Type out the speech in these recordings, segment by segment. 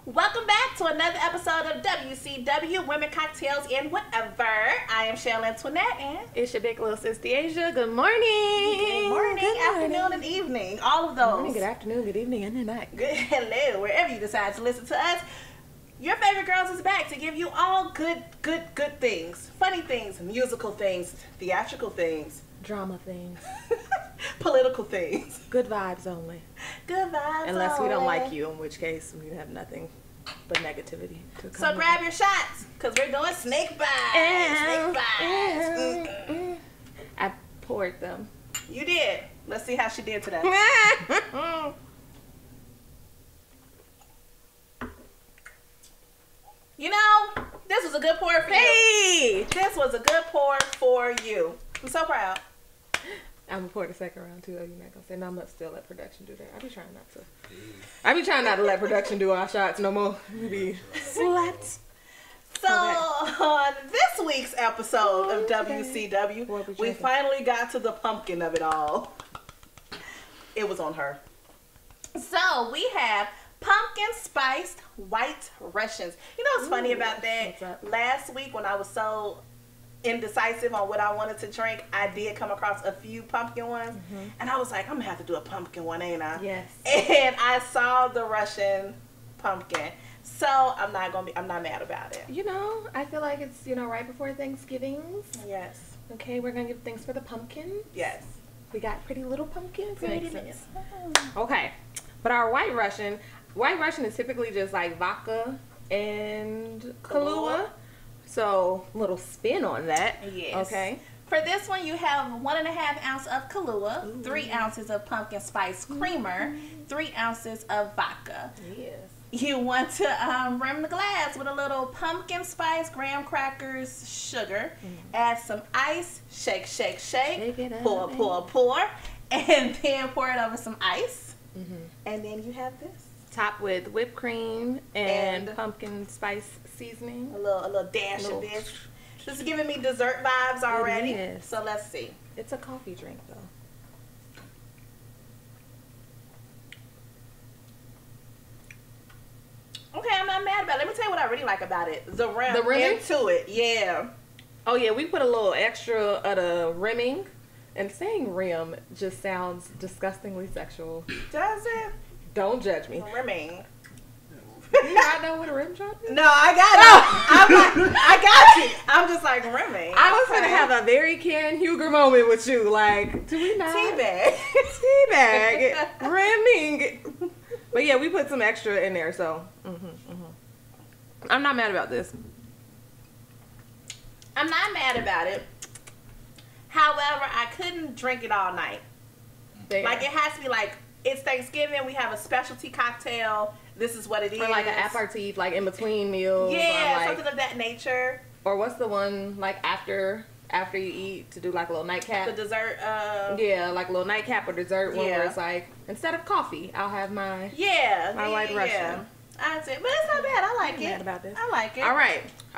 Welcome back to another episode of WCW, Women, Cocktails, and Whatever. I am Shell Antoinette, and it's your big little sister Asia. Good morning. Good morning, afternoon, and evening. All of those. Good morning, good afternoon, good evening, and good night. Good hello, wherever you decide to listen to us. Your favorite girls is back to give you all good things. Funny things, musical things, theatrical things. Drama things. Political things. Good vibes only. Good vibes Unless only. we don't like you, in which case we have nothing but negativity to come So grab your shots, because we're doing snake bites. Snake bites. I poured them. You did. Let's see how she did today. You know, this was a good pour for you. Hey! This was a good pour for you. I'm so proud. I'm gonna pour the second round too. Though you're not gonna say no. I'm gonna still let production do that. I be trying not to. I be trying not to let production do our shots no more. We be slapped. So on this week's episode of WCW, we finally got to the pumpkin of it all. It was on her. So we have pumpkin spiced white Russians. You know what's funny about that? Last week when I was so indecisive on what I wanted to drink, I did come across a few pumpkin ones, and I was like, I'm gonna have to do a pumpkin one, ain't I? Yes. And I saw the Russian pumpkin, so I'm not mad about it. You know, I feel like it's right before Thanksgiving. Yes. Okay, we're gonna give thanks for the pumpkins. Yes. We got pretty little pumpkins. Pretty Makes sense. Okay, but our white Russian is typically just like vodka and Khalua. So, little spin on that. Yes. Okay. For this one, you have 1.5 ounces of Khalua, 3 ounces of pumpkin spice creamer, 3 ounces of vodka. Yes. You want to rim the glass with a little pumpkin spice, graham crackers, sugar. Add some ice. Shake, shake, shake. It up, Pour, pour, pour. And then pour it over some ice. And then you have this. Top with whipped cream and pumpkin spice seasoning. A little dash of this. This is giving me dessert vibes already. It is. So let's see. It's a coffee drink though. Okay, I'm not mad about it. Let me tell you what I really like about it. The rim rimming? into it. Yeah. Oh yeah, we put a little extra of the rimming. And saying rim just sounds disgustingly sexual. Does it? Don't judge me. Rimming. You not know what a rim job is? No, I got it. I'm like, I got you. I'm just like rimming. I was gonna have a very Karen Huger moment with you. Like, do we not? Teabag. Teabag. Rimming. But yeah, we put some extra in there, so. I'm not mad about this. I'm not mad about it. However, I couldn't drink it all night. There. Like, it has to be like, it's Thanksgiving, we have a specialty cocktail. This is what it is. Or like an aperitif, like in between meals. Yeah, like, something of that nature. Or what's the one, like after you eat, to do like a little nightcap? The dessert. Yeah, like a little nightcap or dessert one where it's like, instead of coffee, I'll have my white Russian. Yeah. I'd say, but it's not bad. I like it. Mad about this. I like it. All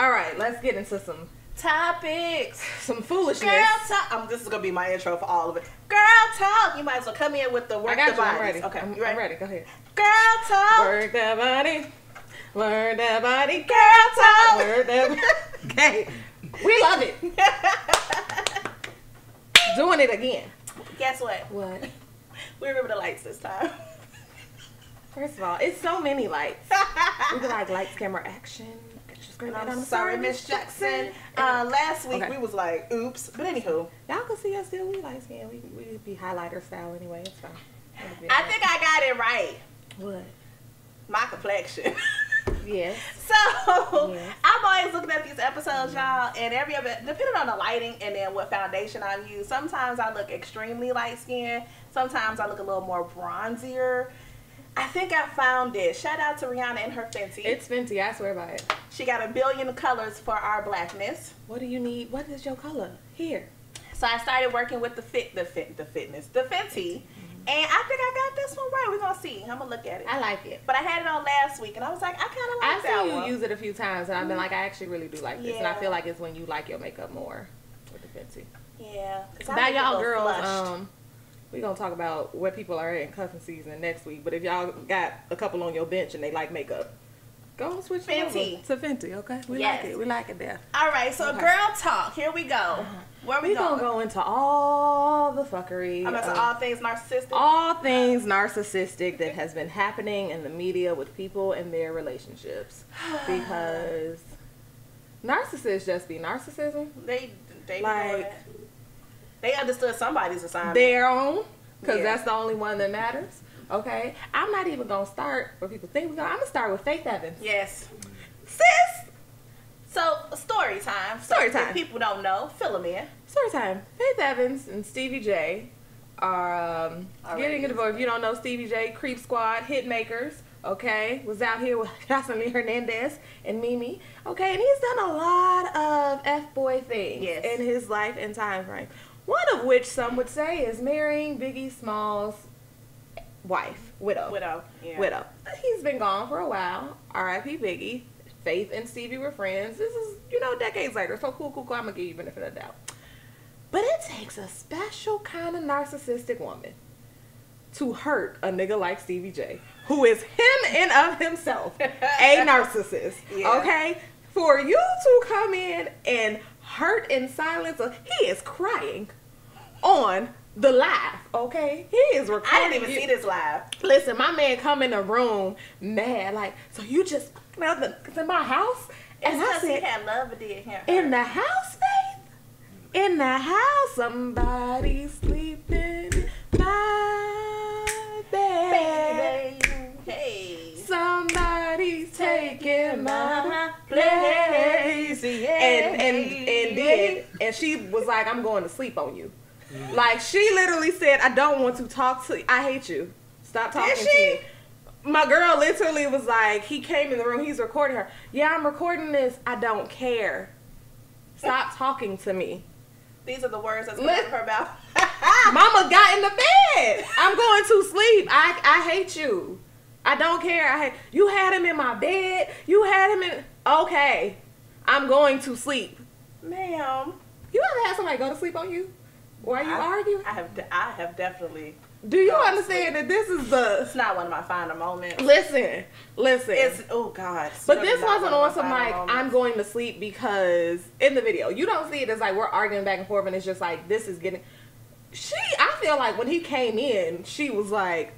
right. Let's get into some topics. Some foolishness. Girl talk. This is gonna be my intro for all of it. Girl talk. You might as well come in with the work the bodies. I'm ready. Okay, I'm ready. Go ahead. Girl talk. Work that body. Work that body. Girl talk. Work that. Okay. We love it. Doing it again. Guess what? What? We remember the lights this time. First of all, it's so many lights. We be like lights, camera, action. I'm sorry, Miss Jackson. Last week we was like, oops. But anywho, y'all can see us still. We light skin. We be highlighter style anyway. It's fine. I think I got it right. What? My complexion. Yes. So I'm always looking at these episodes, y'all, and depending on the lighting and then what foundation I use, sometimes I look extremely light skinned. Sometimes I look a little more bronzier. I think I found it. Shout out to Rihanna and her Fenty. It's Fenty, I swear by it. She got 1 billion colors for our blackness. What do you need? What is your color? Here. So I started working with the Fenty. And I think I got this one right. We're going to see. I'm going to look at it. I like it. But I had it on last week, and I was like, I kind of like that one. I've seen you use it a few times, and I've been like, I actually really do like this. And I feel like it's when you like your makeup more with the Fenty. Yeah. Now, y'all girls, we're going to talk about where people are at in cuffing season next week. But if y'all got a couple on your bench and they like makeup, Go and switch Fenty. to Fenty, okay? We like it. We like it there. All right, so girl talk. Here we go. Where we gonna go into all the fuckery. I'm about to all things narcissistic. All things narcissistic that has been happening in the media with people and their relationships. Because narcissists just be narcissism. They like they understood somebody's assignment. Their own, because that's the only one that matters. Okay, I'm not even gonna start where people think we're gonna. I'm gonna start with Faith Evans. Yes, sis. So story time. Story time. If people don't know, fill them in. Story time. Faith Evans and Stevie J are getting a divorce. If you don't know Stevie J, Creep Squad, Hitmakers. Okay, was out here with Jocelyn Hernandez and Mimi. Okay, and he's done a lot of F-boy things in his life and time frame. One of which some would say is marrying Biggie Smalls' wife, widow. He's been gone for a while. R.I.P. Biggie. Faith and Stevie were friends. This is, decades later. So cool. I'm gonna give you benefit of the doubt. But it takes a special kind of narcissistic woman to hurt a nigga like Stevie J, who is him and of himself a narcissist. Okay, for you to come in and hurt in silence. He is crying on the live, okay? He is recording. I didn't even see this live. Listen, my man come in the room mad, like, so you just it's in my house? And I said, he had love and did him. In the house, Faith? In the house, somebody sleeping in my bed. Hey. Somebody's taking my place. And she was like, I'm going to sleep on you. Like, she literally said, I don't want to talk to you. I hate you. Stop talking to me. My girl literally was like, he came in the room, he's recording her. Yeah, I'm recording this. I don't care. Stop talking to me. These are the words that's coming out of her mouth. Mama got in the bed. I'm going to sleep. I hate you. I don't care. You had him in my bed. You had him in. Okay. I'm going to sleep. Ma'am. You ever had somebody go to sleep on you? While you arguing? I have definitely. Do you understand that this is It's not one of my finer moments. Listen. It's, oh God. But this wasn't on some like, I'm going to sleep because, in the video, you don't see it as like we're arguing back and forth and it's just like, this is getting, I feel like when he came in, she was like,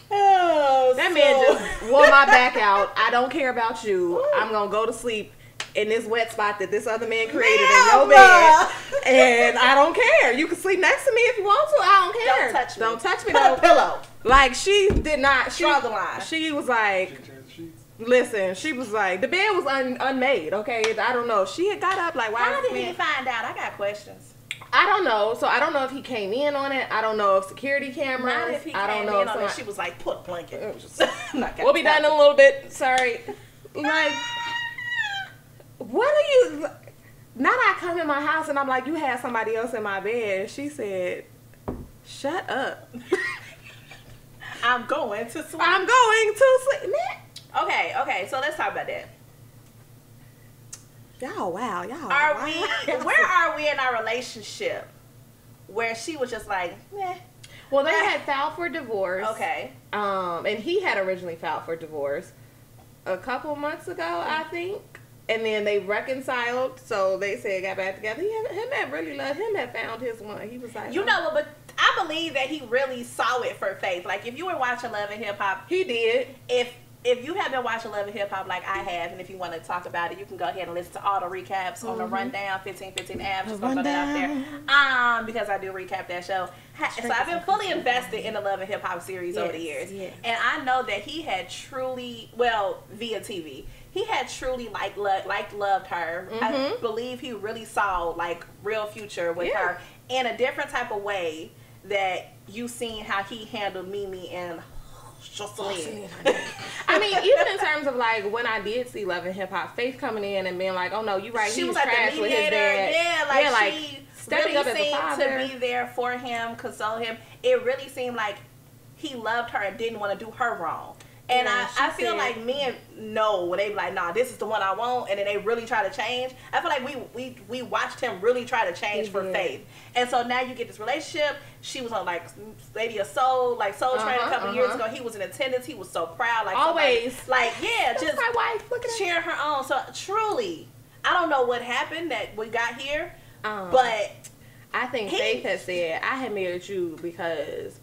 that man just wore my back out. I don't care about you. Ooh. I'm going to go to sleep in this wet spot that this other man created in your bed. And I don't care. You can sleep next to me if you want to. I don't care. Don't touch me. Don't touch me. Put a pillow. Like, she did not. Draw the line. She was like, listen, she was like, the bed was unmade, okay? I don't know. She had got up like, why? How did he find out? I got questions. I don't know. So I don't know if he came in on it. I don't know if security cameras. Not if he came in on it. She was like, put blanket. We'll be done in a little bit. Sorry. Like, what are you? Now that I come in my house and I'm like, you had somebody else in my bed. She said, shut up. I'm going to sleep. I'm going to sleep. Okay. So let's talk about that. Y'all, wow. Where are we in our relationship where she was just like, meh? Well, they had filed for divorce. Okay. And he had originally filed for divorce a couple months ago, I think. And then they reconciled, so they said got back together. Him had really loved him, had found his one. He was like, but I believe that he really saw it for Faith. Like, if you were watching Love and Hip Hop, he did. If you have been watching Love and Hip Hop like I have, and if you want to talk about it, you can go ahead and listen to all the recaps on the Rundown 1515 app. Just gonna throw that out there. Because I do recap that show. So I've been fully invested in the Love and Hip Hop series over the years. Yes. And I know that he had truly, via TV, he had truly loved her. I believe he really saw like real future with her in a different type of way that you seen how he handled Mimi and Jocelyn. I mean, even in terms of like when I did see Love and Hip Hop, Faith coming in and being like, "Oh no, you right." She he was like trash the mediator. With his dad. She stepping really up as a seemed father. to be there for him, console him. It really seemed like he loved her and didn't want to do her wrong. And I feel like men know when they be like, nah, this is the one I want, and then they really try to change. I feel like we watched him really try to change for Faith. And so now you get this relationship. She was on like Lady of Soul, like Soul Train a couple years ago. He was in attendance. He was so proud. Like always. Somebody, like, yeah, just my wife. Look at cheering her on. So truly, I don't know what happened that we got here, but I think Faith has said, I had married you because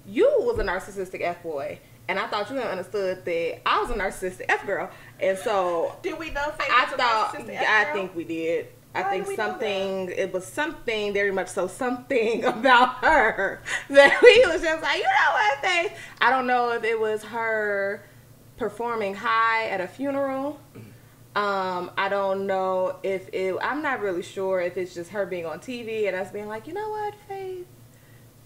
you was a narcissistic F-boy. And I thought you had understood that I was a narcissistic F-girl. And so... Did we know Faith was a narcissistic F-girl? I think we did. I think something, it was something, very much so, something about her that we was just like, you know what, Faith? I don't know if it was her performing high at a funeral. I don't know if it, I'm not really sure if it's just her being on TV and us being like, you know what, Faith?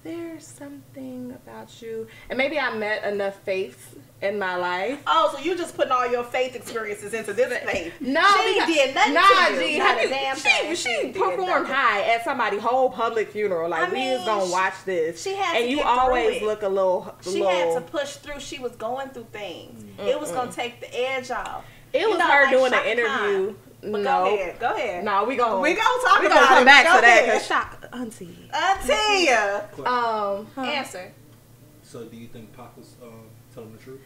There's something about you. And maybe I met enough Faiths in my life. Oh, so you just putting all your Faith experiences into this Faith. No, she did nothing to you. She performed high at somebody's whole public funeral. Like, we was going to watch this. She had and to you get always through it. Look a little... She had to push through. She was going through things. It was going to take the edge off. It was her doing an interview. But no. Go ahead. No, we gonna talk about it. We gonna come back to that. Cause shock, auntie. Answer. So, do you think Pac was telling the truth?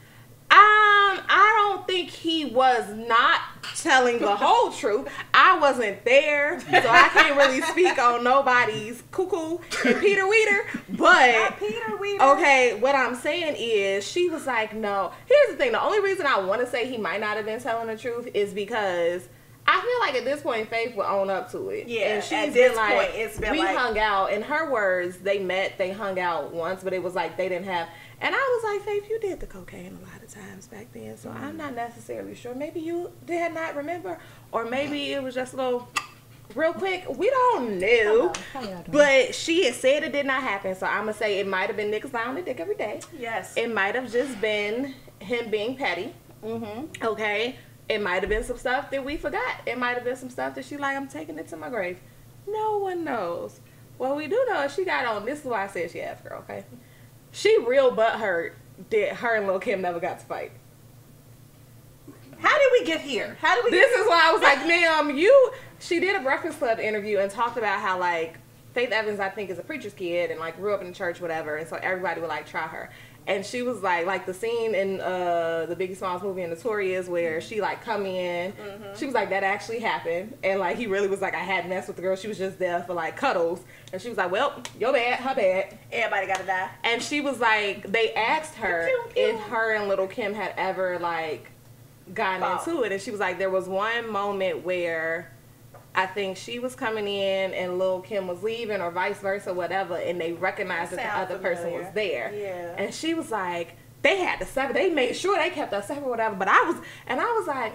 I don't think he was not telling the whole truth. I wasn't there, so I can't really speak on nobody's cuckoo and Peter Weeder. But not Peter Weeder. Okay, what I'm saying is, she was like, no. Here's the thing: the only reason I want to say he might not have been telling the truth is because I feel like at this point, Faith will own up to it. Yeah, and she's at been this like, point, it's been we like, hung out. In her words, they met, they hung out once, but it was like they didn't have. And I was like, Faith, you did the cocaine a lot of times back then, so I'm not necessarily sure. Maybe you did not remember, or maybe it was just a little real quick. We don't know. But she had said it did not happen, so I'm going to say it might have been niggas lying on their dick every day. Yes. It might have just been him being petty. Okay? It might have been some stuff that we forgot. It might have been some stuff that she like, I'm taking it to my grave. No one knows. What we do know is she got on, this is why I said she asked girl, okay? She real butthurt that her and Lil' Kim never got to fight. How did we get here? This is why I was like, ma'am, she did a Breakfast Club interview and talked about how, like, Faith Evans, I think, is a preacher's kid and, like, grew up in the church, whatever, and so everybody would, like, try her. And she was like the scene in the Biggie Smalls movie Notorious where she like come in, she was like, that actually happened, and like he really was like, I hadn't messed with the girl, she was just there for like cuddles, and she was like, well, your bad, her bad, everybody gotta die. And she was like, they asked her if her and Lil' Kim had ever like gotten into it, and she was like, there was one moment where I think she was coming in and Lil' Kim was leaving or vice versa, whatever, and they recognized that the other person was there. Yeah. And she was like, they had to sever, they made sure they kept us separate, whatever. But I was like,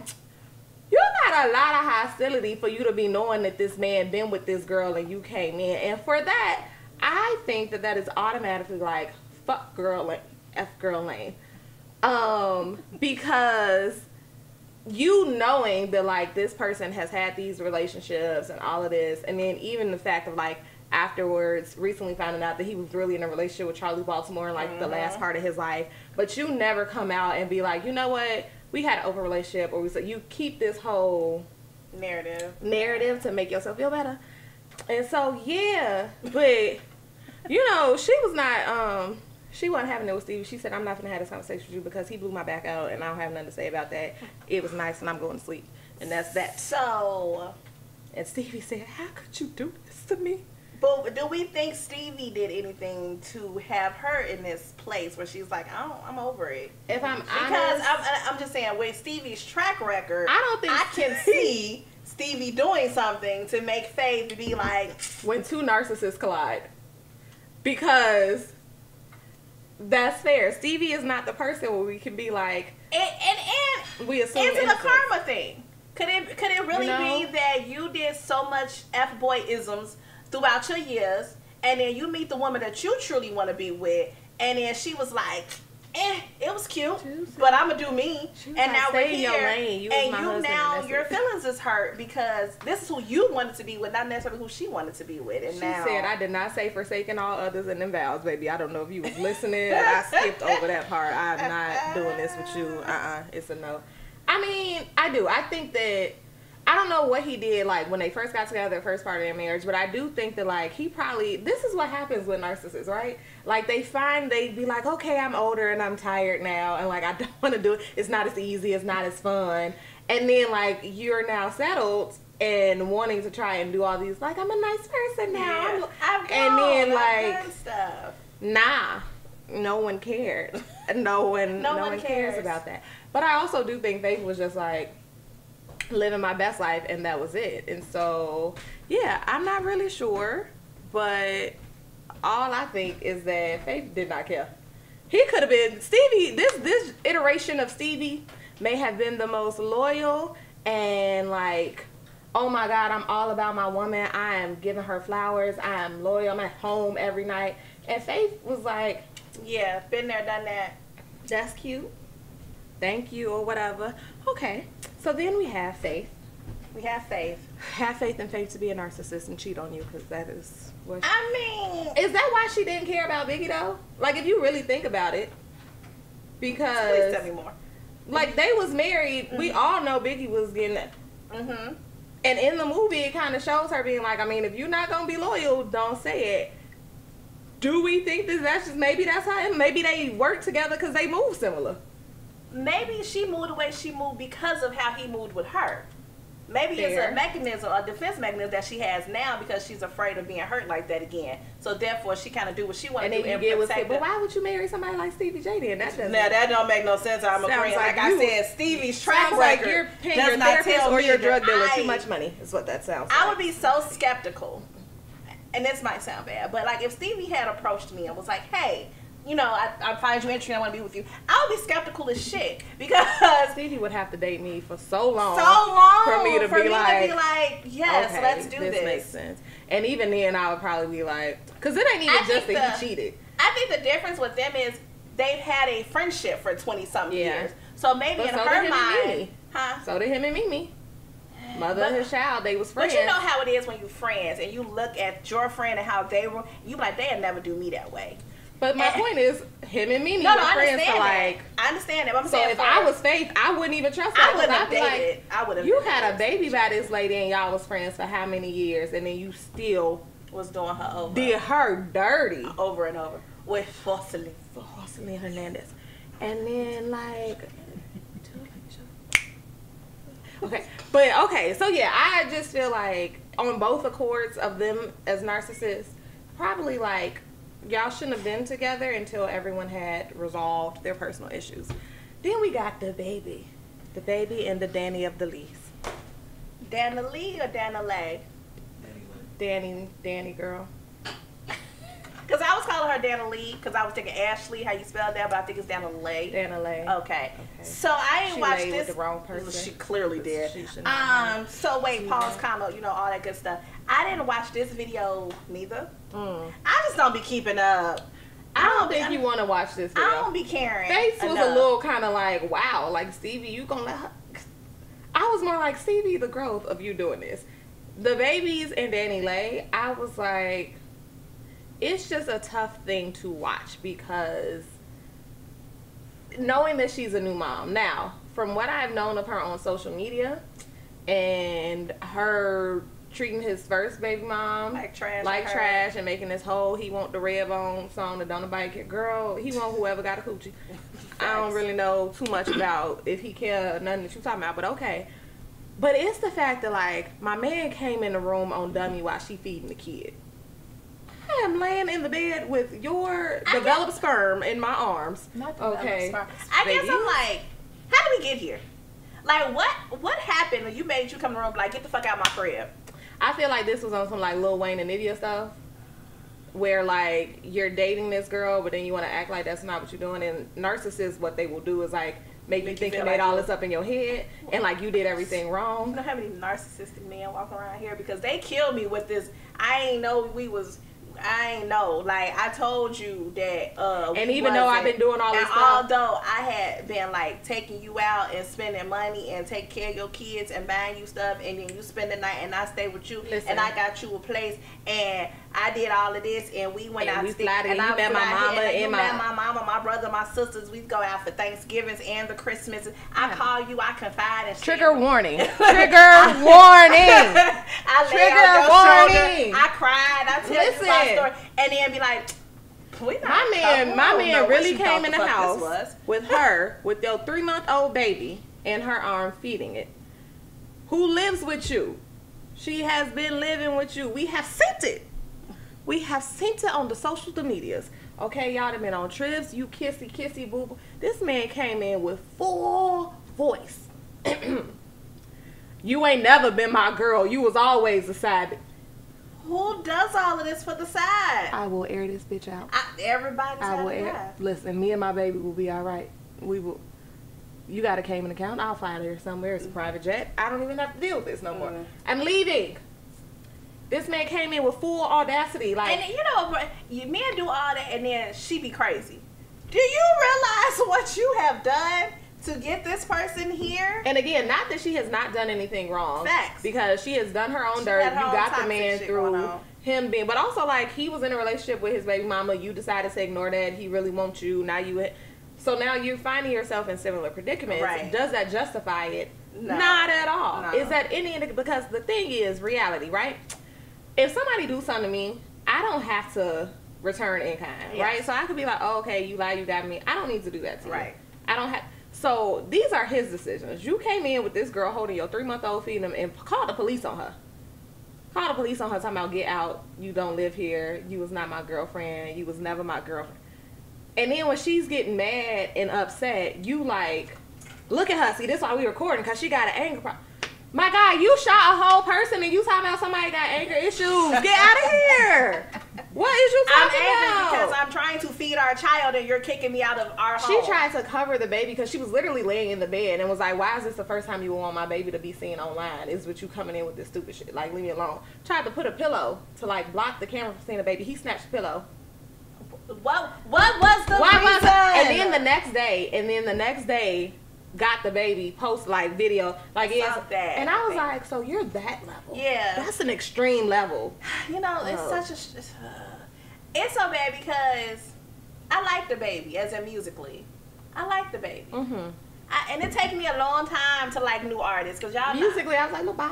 you got a lot of hostility for you to be knowing that this man been with this girl and you came in. And for that, I think that is automatically like, fuck girl, F girl lane. Because you knowing that like this person has had these relationships and all of this, and then even the fact of like afterwards recently finding out that he was really in a relationship with Charlie Baltimore in like the last part of his life, but you never come out and be like, you know what, we had an open relationship, or we said, you keep this whole narrative to make yourself feel better. And so yeah, but you know, she was not she wasn't having it with Stevie. She said, I'm not going to have this conversation with you because he blew my back out and I don't have nothing to say about that. It was nice and I'm going to sleep. And that's that. So. And Stevie said, how could you do this to me? But do we think Stevie did anything to have her in this place where she's like, I'm over it? If I'm honest. Because I'm just saying, with Stevie's track record, I don't think I can see Stevie doing something to make Faith be like. When two narcissists collide. Because. That's fair. Stevie is not the person where we can be like, and we assume is it a karma thing? Could it really be that you did so much F-boy-isms throughout your years, and then you meet the woman that you truly want to be with, and then she was like, it was cute, but I'm gonna do me. And like, now we're stay in here, your lane. You and my you husband, now and your that's it. feelings is hurt because this is who you wanted to be with, not necessarily who she wanted to be with. And She now said, I did not say forsaking all others and them vows, baby. I don't know if you was listening. I skipped over that part. I'm not doing this with you. It's a no. I mean, I do. I think that, I don't know what he did, like, when they first got together, the first part of their marriage, but I do think that, like, he probably, this is what happens with narcissists, right? Like, they be like, okay, I'm older and I'm tired now, and, like, I don't want to do it. It's not as easy. It's not as fun. And then, like, you're now settled and wanting to try and do all these, like, I'm a nice person now. Yeah. And then, I've like, done stuff. nah, no one cared. No one cares about that. But I also do think Faith was just like living my best life, and that was it. And so, yeah, I'm not really sure, but all I think is that Faith did not care. He could have been Stevie. This iteration of Stevie may have been the most loyal and like, oh my God, I'm all about my woman. I am giving her flowers. I am loyal. I'm at home every night. And Faith was like, yeah, been there, done that. that's cute. Thank you, or whatever. Okay. So then we have Faith. We have Faith. Have faith in Faith to be a narcissist and cheat on you, because that is what she... I mean... Is that why she didn't care about Biggie, though? Like, if you really think about it. Because... Please tell me more. Like, they was married. Mm-hmm. We all know Biggie was getting that. Mm-hmm. And in the movie, it kind of shows her being like, I mean, if you're not going to be loyal, don't say it. Do we think that's just... Maybe that's how... Maybe they work together because they move similar. Maybe she moved the way she moved because of how he moved with her. Maybe Fair. It's a mechanism, a defense mechanism that she has now because she's afraid of being hurt like that again. So therefore, she kind of do what she wants to do. And then you get what's but why would you marry somebody like Stevie J then? That doesn't. Now that don't make no sense. I'm agreeing. Like I said, Stevie's track record like you're paying does your not therapist tell or me your that drug dealer too much money. Is what that sounds like. I would be so skeptical, and this might sound bad, but like if Stevie had approached me and was like, "Hey, you know, I find you interesting. I want to be with you." I would be skeptical as shit because Stevie would have to date me for so long for me to be like, yes, okay, let's do this. This makes sense. And even then, I would probably be like, because it ain't even just that he cheated. I think the difference with them is they've had a friendship for 20-something years. So maybe but in so her mind, so did him and Mimi. Mother and his child, they was friends. But you know how it is when you friends and you look at your friend and how they were, you be like, they'll never do me that way. But my point is, him and Mimi were friends for like... I understand that. But I'm so if I was Faith, I wouldn't even trust her. I wouldn't have dated. I would have. You had a baby by this lady and y'all was friends for how many years, and then you still was doing her over. Did her dirty. Over and over. With Jocelyn Hernandez. And then like... Okay. But okay, so yeah, I just feel like on both accords of them as narcissists, probably like... Y'all shouldn't have been together until everyone had resolved their personal issues. Then we got the baby. The baby and the Danny of the Lees. Dana Lee or Dana Lay? Danny girl. Because I was calling her Dana Lee because I was thinking Ashley, how you spell that, but I think it's Dana Lay. Dana Lay. Okay. So I didn't watch this. With the wrong person. She clearly did. So wait, pause, comma, you know, all that good stuff. I didn't watch this video neither. I just don't be keeping up. I don't think you want to watch this video. I don't be caring. Faith was a little kind of like, wow, like Stevie, you gonna let her? I was more like, Stevie, the growth of you doing this. The babies and Danny Lay, I was like, it's just a tough thing to watch because knowing that she's a new mom. Now, from what I've known of her on social media and her treating his first baby mom like trash and making this whole he want the red bone song that don't nobody care. Girl, he want whoever got a coochie. I don't really know too much about if he care or nothing that you talking about, but okay. But it's the fact that like my man came in the room on dummy while she feeding the kid. I am laying in the bed with your developed sperm in my arms. Not developed sperm. I guess I'm like, how did we get here? Like what happened when you made you come in the room like get the fuck out of my crib? I feel like this was on some like Lil Wayne and Nydia stuff where like you're dating this girl but then you want to act like that's not what you're doing, and narcissists what they will do is like make you think you made all this up in your head and like you did everything wrong. You know how many narcissistic men walk around here because they killed me with this I ain't know we was I ain't know. Like, I told you that. And even though I've been doing all this stuff. Although I had been, like, taking you out and spending money and taking care of your kids and buying you stuff, and then you spend the night and I stay with you, and I got you a place, and I did all of this, and we went out to and I met my mama and my mama, my brother, my sisters. We go out for Thanksgivings and the Christmas. I call you, I confide and trigger warning. Trigger warning. I lay on your shoulder. I cried. I tell you my story, and then be like, my man really came in the house with her, with your 3-month-old baby in her arm, feeding it. Who lives with you? She has been living with you. We have sent it. We have sent it on the social medias. Okay, y'all have been on trips. You kissy boo boo. This man came in with full voice. You ain't never been my girl. You was always the side. Who does all of this for the side? I will air this bitch out. Everybody's I will air. Listen, me and my baby will be all right. We will. You got a Cayman account. I'll fly there somewhere. It's a private jet. I don't even have to deal with this no more. I'm leaving. This man came in with full audacity. Like, and you know, men do all that, and then she be crazy. Do you realize what you have done to get this person here? And again, not that she has not done anything wrong. Facts. Because she has done her own dirt. You got the man through him being, but also like he was in a relationship with his baby mama. You decided to ignore that. He really wants you. Now you're finding yourself in similar predicaments. Right. Does that justify it? No. Not at all. No. Is that because the thing is reality, right? If somebody do something to me, I don't have to return in kind, right? So I could be like, oh, okay, you lie, you got me. I don't need to do that to you. Right. I don't have. So these are his decisions. You came in with this girl holding your 3-month-old feeding him and called the police on her. Called the police on her talking about, get out, you don't live here, you was not my girlfriend, you was never my girlfriend. And then when she's getting mad and upset, you like, look at her. See, this is why we recording, because she got an anger problem. My guy, you shot a whole person and you talking about somebody got anger issues. Get out of here. What is you talking about? I'm angry because I'm trying to feed our child and you're kicking me out of our home. She tried to cover the baby because she was literally laying in the bed and was like, why is this the first time you want my baby to be seen online? Is with you coming in with this stupid shit. Like, leave me alone. Tried to put a pillow to like block the camera from seeing the baby. He snatched the pillow. What was the reason? And then the next day, got the baby, post like video, like and I was like, so you're that level? Yeah, that's an extreme level. You know, it's so bad because I like the baby as in musically. I like the baby. Mm-hmm. And it takes me a long time to like new artists because y'all musically, I was like, look, bye.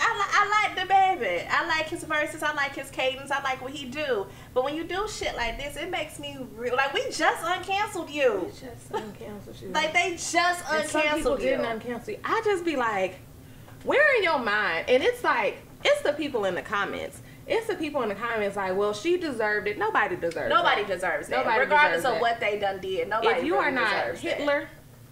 I like the baby. I like his verses. I like his cadence. I like what he do. But when you do shit like this, it makes me like we just uncanceled you. We just uncanceled you. Like they just uncanceled some people didn't uncancel you. I just be like, where in your mind? And it's like, it's the people in the comments. It's the people in the comments like, well, she deserved it. Nobody deserves Nobody deserves that. Regardless of what they done did. Nobody. If you are not Hitler,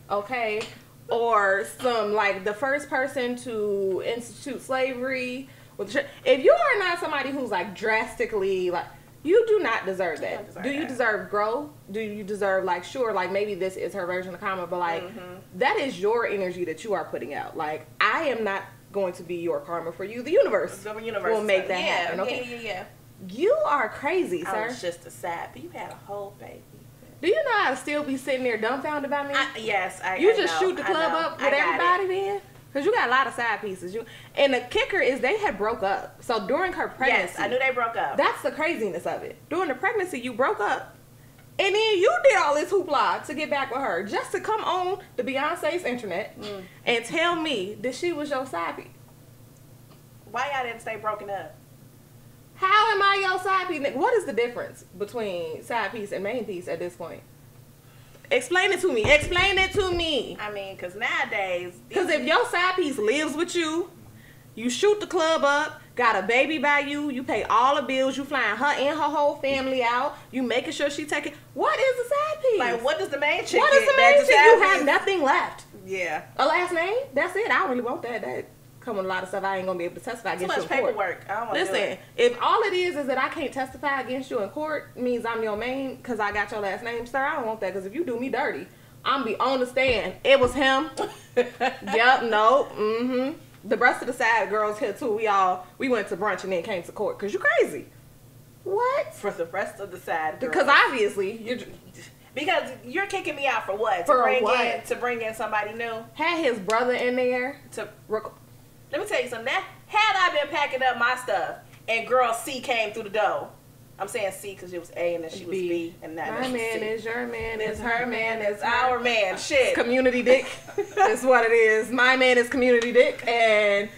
okay, or some like the first person to institute slavery, if you are not somebody who's like drastically like, you do not deserve that. Do you deserve growth? Do you deserve like, sure, like maybe this is her version of karma, but like that is your energy that you are putting out. Like, I am not going to be your karma for you. The universe will make that happen. Okay? Yeah. You are crazy, sir. I was just a side, but you had a whole baby. Do you know how to still be sitting there dumbfounded by me? Yes, I You just shoot the club up with everybody then? Because you got a lot of side pieces. And the kicker is they had broke up. So during her pregnancy. Yes, I knew they broke up. That's the craziness of it. During the pregnancy, you broke up. And then you did all this hoopla to get back with her. Just to come on the Beyonce's internet and tell me that she was your side piece. Why y'all didn't stay broken up? How am I your side piece? What is the difference between side piece and main piece at this point? Explain it to me. Explain it to me. I mean, because nowadays... Because if your side piece lives with you, you shoot the club up, got a baby by you, you pay all the bills, you flying her and her whole family out, you making sure she taking... What is the side piece? Like, what does the main chick What is the main chick? You have nothing left. Yeah. A last name? That's it. I don't really want that. That come with a lot of stuff I ain't going to be able to testify against you in court. Too much paperwork. I don't want to do it. If all it is that I can't testify against you in court means I'm your main because I got your last name, sir, I don't want that because if you do me dirty, I'm be on the stand. It was him. Yep, no, The rest of the side girls here too. We went to brunch and then came to court because you crazy. What? For the rest of the side girls. Because obviously because you're kicking me out for what? To bring in somebody new. Had his brother in there Let me tell you something. Had I been packing up my stuff and girl C came through the door. I'm saying C because it was A and then she was B and that. My man is your man, is her man, is our man. Shit. Community dick is what it is. My man is community dick. And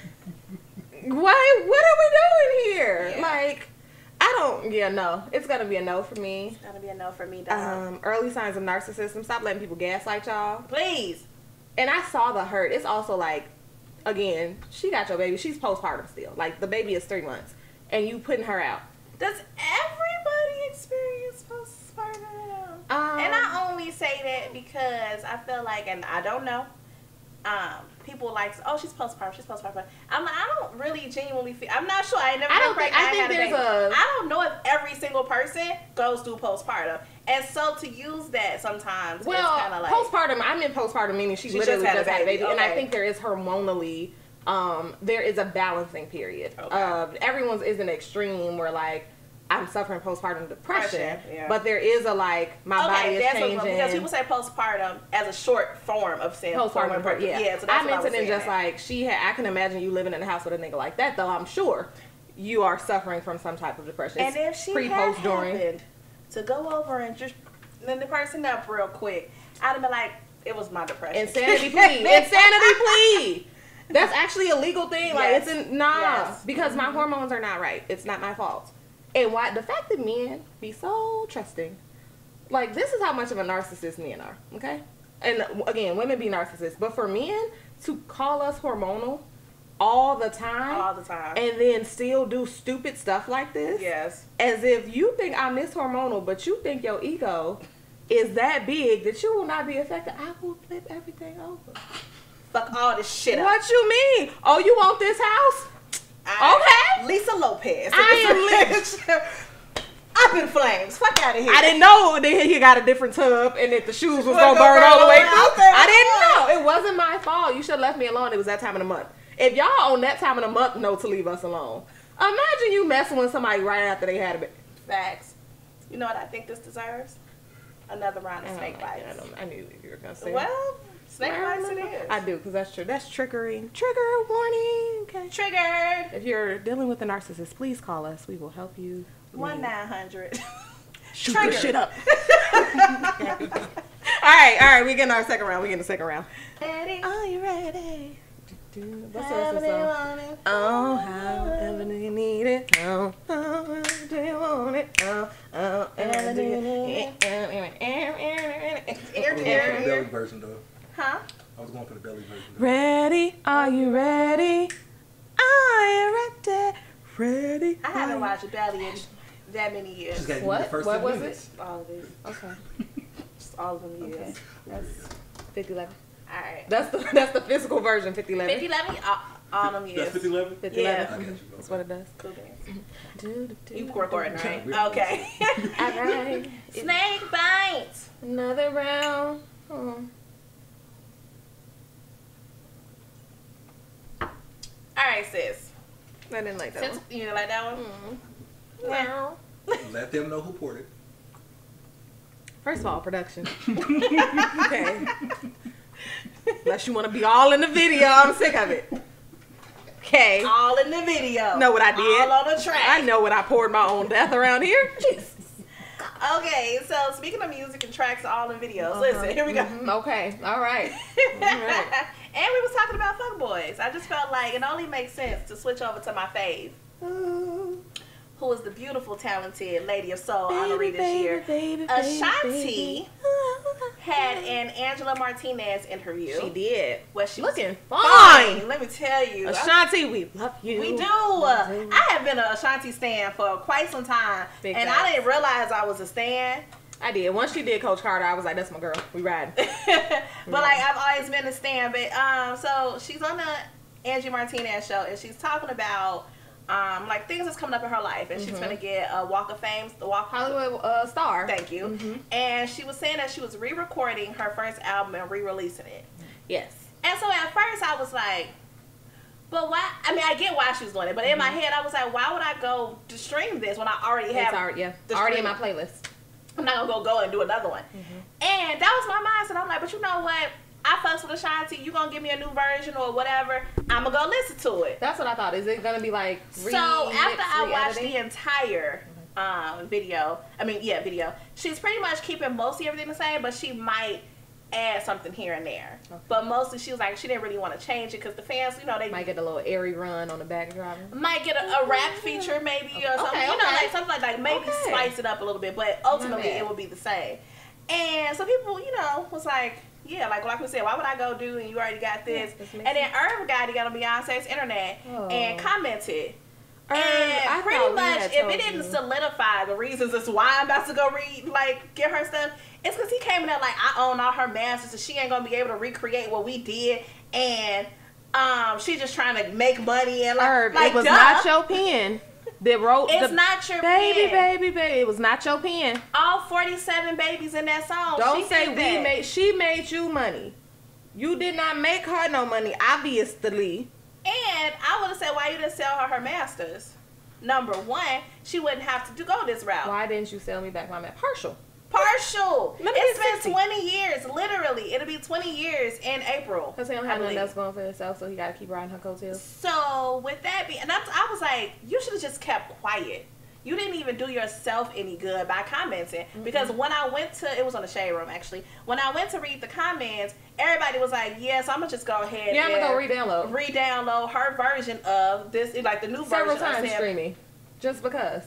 what are we doing here? Yeah. Like, no. It's gonna be a no for me. It's gonna be a no for me, dog. Early signs of narcissism. Stop letting people gaslight y'all. Please. And I saw the hurt. It's also like, again, she got your baby. She's postpartum still. Like, the baby is 3 months. And you putting her out. Does everybody experience postpartum? And I only say that because I feel like, and I don't know, people like, oh, she's postpartum. I'm like, I don't really genuinely feel. I'm not sure. I don't know if every single person goes through postpartum, and so to use that sometimes. Well, it's kind of like postpartum. I mean postpartum meaning she literally just had a baby, okay. And I think there is hormonally. There is a balancing period. Everyone's isn't extreme where like I'm suffering postpartum depression, but there is a like my body is changing. Because people say postpartum as a short form of saying postpartum. So that's I meant it in just like I can imagine you living in a house with a nigga like that though. I'm sure you are suffering from some type of depression. And if she happened to go over and just then the person up real quick, I'd have been like, it was my depression. Insanity plea. Insanity plea. That's actually a legal thing. Like because my hormones are not right. It's not my fault. And why the fact that men be so trusting, like this is how much of a narcissist men are. Okay, and again, women be narcissists, but for men to call us hormonal all the time, and then still do stupid stuff like this, as if you think I'm this hormonal, but you think your ego is that big that you will not be affected. I will flip everything over. Fuck all this shit up. What you mean? Oh, you want this house? Okay. Lisa Lopez. I am Lisa. Up in flames. Fuck out of here. I didn't know that he got a different tub and that the shoes was going to burn all the way through. I didn't know. It wasn't my fault. You should have left me alone. It was that time of the month. If y'all on that time of the month know to leave us alone, imagine you messing with somebody right after they had a baby. Facts. You know what I think this deserves? Another round of snake bites. I knew you were going to say well, snake bites it is. I do, because that's true. That's triggering. Trigger warning. Okay. Triggered. If you're dealing with a narcissist, please call us. We will help you. 1-900. Shoot this shit up. All right. We getting our second round. Ready? Are you ready? What's the song? Oh, however do you need it? Oh, do you want it? Oh, ever do you need it? Belly version though. Huh? I was going for the belly version. Ready? Are you ready? Are you ready? Ready? I haven't watched Belly in that many years. What was it? All of it. Okay. Just all of them years. Okay. That's 50-11. All right. That's the physical version. 50-11. 50-11. All them years. That's 50-11? 50-11. Yeah. I got you. That's what it does. Cool dance. You recording, right? Okay. All right. Snake bites. Another round. Oh. All right, sis. I didn't like that one. You didn't like that one? No. Let them know who poured it. First of all, production. Okay. Unless you want to be all in the video, I'm sick of it. Okay. All in the video. Know what I did? All on the track. I know what I poured my own death around here. Jesus. Okay, so speaking of music and tracks, all in videos. Listen, here we go. Okay. All right. And we was talking about fuckboys. I just felt like it only makes sense to switch over to my fave. Who is the beautiful, talented lady of soul honoree this year. Ashanti had an Angela Martinez interview. She did. Where she looking was fine. Let me tell you. Ashanti, we love you. We do. I have been an Ashanti stan for quite some time. I didn't realize I was a stan. I did. Once she did Coach Carter, I was like, that's my girl. We riding. But like I've always been a stan. But so she's on the Angie Martinez show and she's talking about like things that's coming up in her life, and she's gonna get a Walk of Fame, the Hollywood star. Thank you. And she was saying that she was re-recording her first album and re-releasing it. Yes. And so at first I was like, But why? I mean, I get why she was doing it, but in my head, I was like, why would I go to stream this when I already have already in my playlist? I'm not gonna go and do another one. And that was my mindset. I'm like, but you know what? I fucks with Ashanti. You gonna give me a new version or whatever? I'm gonna go listen to it. That's what I thought. Is it gonna be like so after I watched the entire video, she's pretty much keeping mostly everything the same, but she might add something here and there. Okay. But mostly she was like, she didn't really want to change it because the fans, you know, they might get a little airy run on the backdrop. Might get a rap feature maybe or something. You know, like something like maybe spice it up a little bit, but ultimately it will be the same. And so people, you know, was like, yeah, like we said, why would I go do and you already got this? And then Irv got on Beyonce's internet and commented. And pretty much, if it didn't solidify the reasons as why I'm about to go get her stuff, it's because he came in there like, I own all her masters, and she ain't gonna be able to recreate what we did, and she just trying to make money and it was not your pen that wrote. It's not your pen, baby. It was not your pen. All 47 babies in that song. Don't say she made you money. You did not make her no money, obviously. And I would have said, why you didn't sell her masters? Number one, she wouldn't have to go this route. Why didn't you sell me back my master? Partial. It's been 20 years, literally. It'll be 20 years in April. Because he don't have nothing else going for himself, so he got to keep riding her coattails. So, with that being, and I was like, you should have just kept quiet. You didn't even do yourself any good by commenting. Because when I went to, it was on the Shade Room actually, when I went to read the comments, everybody was like, yes, I'm going to just go ahead and I'm going to go re-download her version of this, like the new several version. Several times streaming. Just because.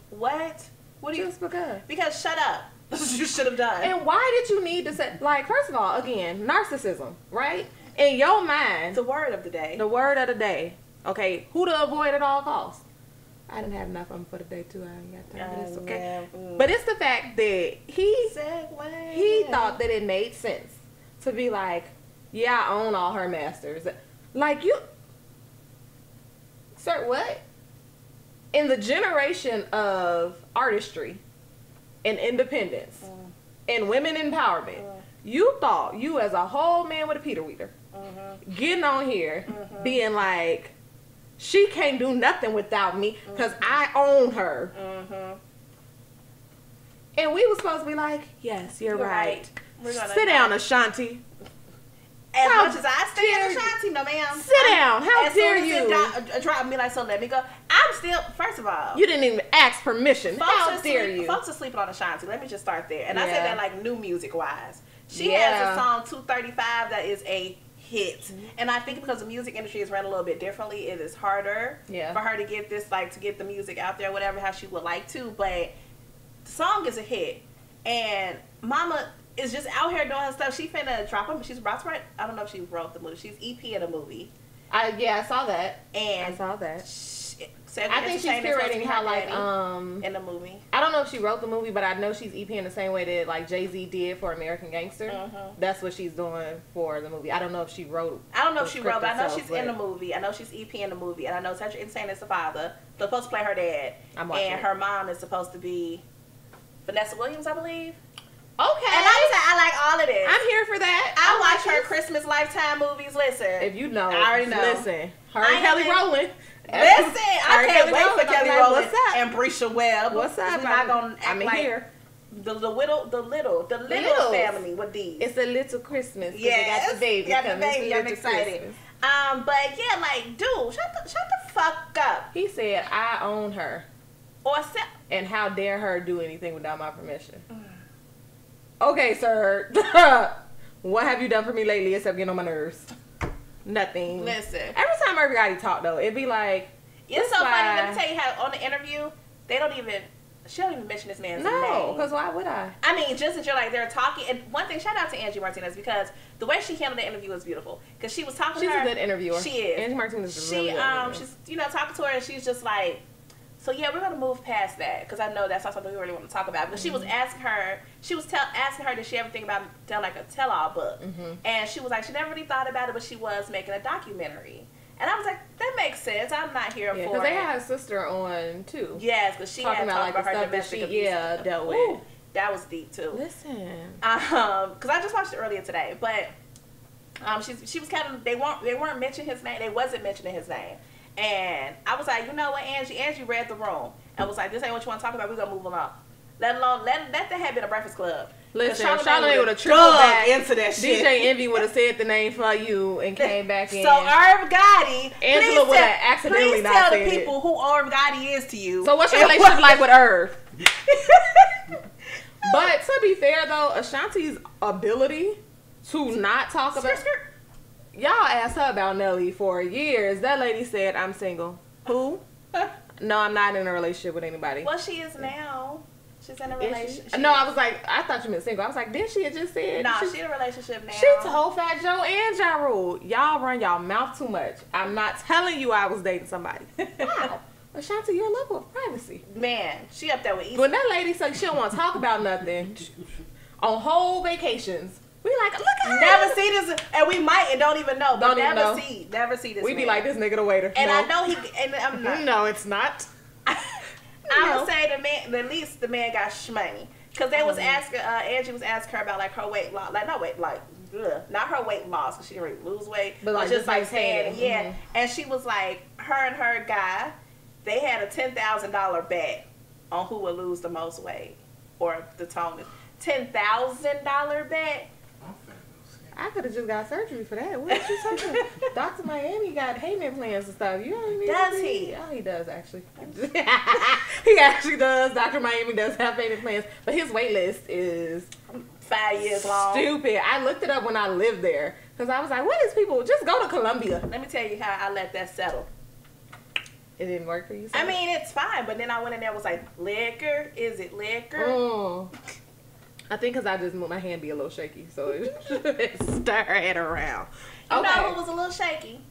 What? What do you? Just because. Because shut up. You should have done. And why did you need to say, like, first of all, again, narcissism, right? In your mind. The word of the day. The word of the day. Okay, who to avoid at all costs? I didn't have enough of them for the day too. I ain't got time for this, okay? But it's the fact that he thought that it made sense to be like, yeah, I own all her masters. Like you, sir, what? In the generation of artistry and independence and women empowerment, you thought you as a whole man with a Peter Weeder getting on here being like, she can't do nothing without me because I own her. And we were supposed to be like, yes, you're right. Sit down, Ashanti. As much as I stand Ashanti, no ma'am. Sit down. How dare you? Drop me like, so let me go. I'm still, first of all. You didn't even ask permission. How dare you? Folks are sleeping on Ashanti. Let me just start there. And I say that like new music wise. She has a song 235 that is a hit. And I think because the music industry is run a little bit differently, it is harder for her to get this, like, to get the music out there, whatever, how she would like to. But the song is a hit. And Mama is just out here doing her stuff. She finna drop them. She's about to write, I don't know if she wrote the movie. She's EP in a movie. I saw that. And I saw that. I think she's curating how, like, in the movie. I don't know if she wrote the movie, but I know she's EP in the same way that, like, Jay-Z did for American Gangster. That's what she's doing for the movie. I don't know if she wrote. I don't know if she wrote, but I know she's in the movie. I know she's EP in the movie, and I know Tetra Insane is the father. They're supposed to play her dad. I'm watching. And her mom is supposed to be Vanessa Williams, I believe. Okay. And I like all of this. I'm here for that. I watch her Christmas Lifetime movies. Listen. If you know. I already know. Listen. Her and Kelly Rowland. Listen. I can't wait for Kelly Rowland and Brisha Webb. What's up? We're not going to act like here. The little family with these. It's a little Christmas. Yeah. Got the baby. Got the baby. I'm excited. Christmas. But yeah, like, dude, shut the fuck up. He said, I own her. And how dare her do anything without my permission. Okay, sir. What have you done for me lately except getting on my nerves? Nothing. Listen. Every time everybody talk, though, it'd be like... It's so funny. Let me tell you how on the interview, she don't even mention this man's name. No, because why would I? I mean, just that you're like, they're talking. And one thing, shout out to Angie Martinez, because the way she handled the interview was beautiful. Because she was talking to her. She's a good interviewer. She is. Angie Martinez is a really good interviewer. She's, talking to her, and she's just like, so yeah, we're going to move past that, because I know that's not something we really want to talk about. But she was asking her, asking her, did she ever think about doing like a tell-all book? And she was like, she never really thought about it, but she was making a documentary. And I was like, that makes sense. I'm not here for it. Because they had her sister on, too. Yes, because she had talked about her domestic abuse. Dealt with. Ooh, that was deep, too. Listen. Because I just watched it earlier today. But She was kind of, they weren't mentioning his name. They wasn't mentioning his name. And I was like, you know what, Angie read the room and was like, this ain't what you want to talk about. We're gonna move along. Let that have been a Breakfast Club. Listen, Charlamagne would have tripled back into that shit. DJ Envy would have said the name for you and came back in. So Irv Gotti, Angela would have accidentally please not tell said the people who Irv Gotti is to you. So what's your relationship like with Irv? But to be fair though, Ashanti's ability to not talk about y'all asked her about Nelly for years. That lady said, "I'm single." Who? No, I'm not in a relationship with anybody. Well, she is now. She's in a relationship. No, I was like, I thought you meant single. I was like, didn't she had just said? No, she's in a relationship now. She told Fat Joe and Ja Rule, y'all run y'all mouth too much. I'm not telling you I was dating somebody. Wow. Ashanti, your level of privacy. Man, she up there with East. When that lady said she don't want to talk about nothing on whole vacations, we like, look at her. Never see this, and we might and don't even know. But never see this. We be like, this nigga the waiter. And I know he, and I'm not. No, it's not. I would say at least the man got shmoney. Because they was asking, Angie was asking her about like her weight loss, like not her weight loss, because she didn't really lose weight, but like just like saying, yeah. And she was like, her and her guy, they had a $10,000 bet on who would lose the most weight or the tonest. $10,000 bet. I could have just got surgery for that. What you talking? Dr. Miami got payment plans and stuff. You know what I mean? Does he? Oh, he does actually. He actually does. Dr. Miami does have payment plans, but his wait list is 5 years long. Stupid. I looked it up when I lived there because I was like, "What is people? Just go to Columbia." Let me tell you how I let that settle. It didn't work for you. I mean, it's fine, but then I went in there and was like, "Liquor? Is it liquor?" I think because I just moved my hand be a little shaky, so it stir it around. You know who was a little shaky?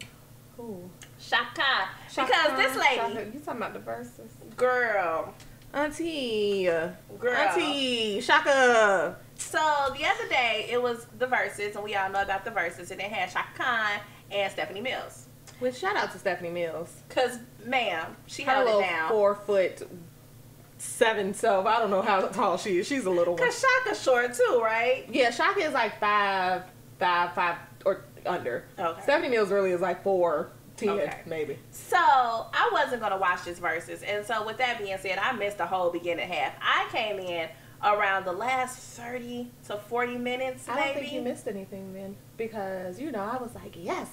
Who? Shaka. Because this lady. Shaka. You talking about the verses? Girl. Auntie. Girl. Auntie. Shaka. So the other day, it was the verses, and we all know about the verses, and they had Shaka Khan and Stephanie Mills. Which shout out to Stephanie Mills. Because, ma'am, she held it down. 4'7" self. I don't know how tall she is. She's a little one. Because Shaka's short too, right? Yeah, Shaka is like 5'5" or under. Okay. Stephanie Mills really is like 4'10", maybe. So I wasn't gonna watch this verses, and so with that being said, I missed the whole beginning half. I came in around the last 30 to 40 minutes. I don't think you missed anything then, because I was like, yes,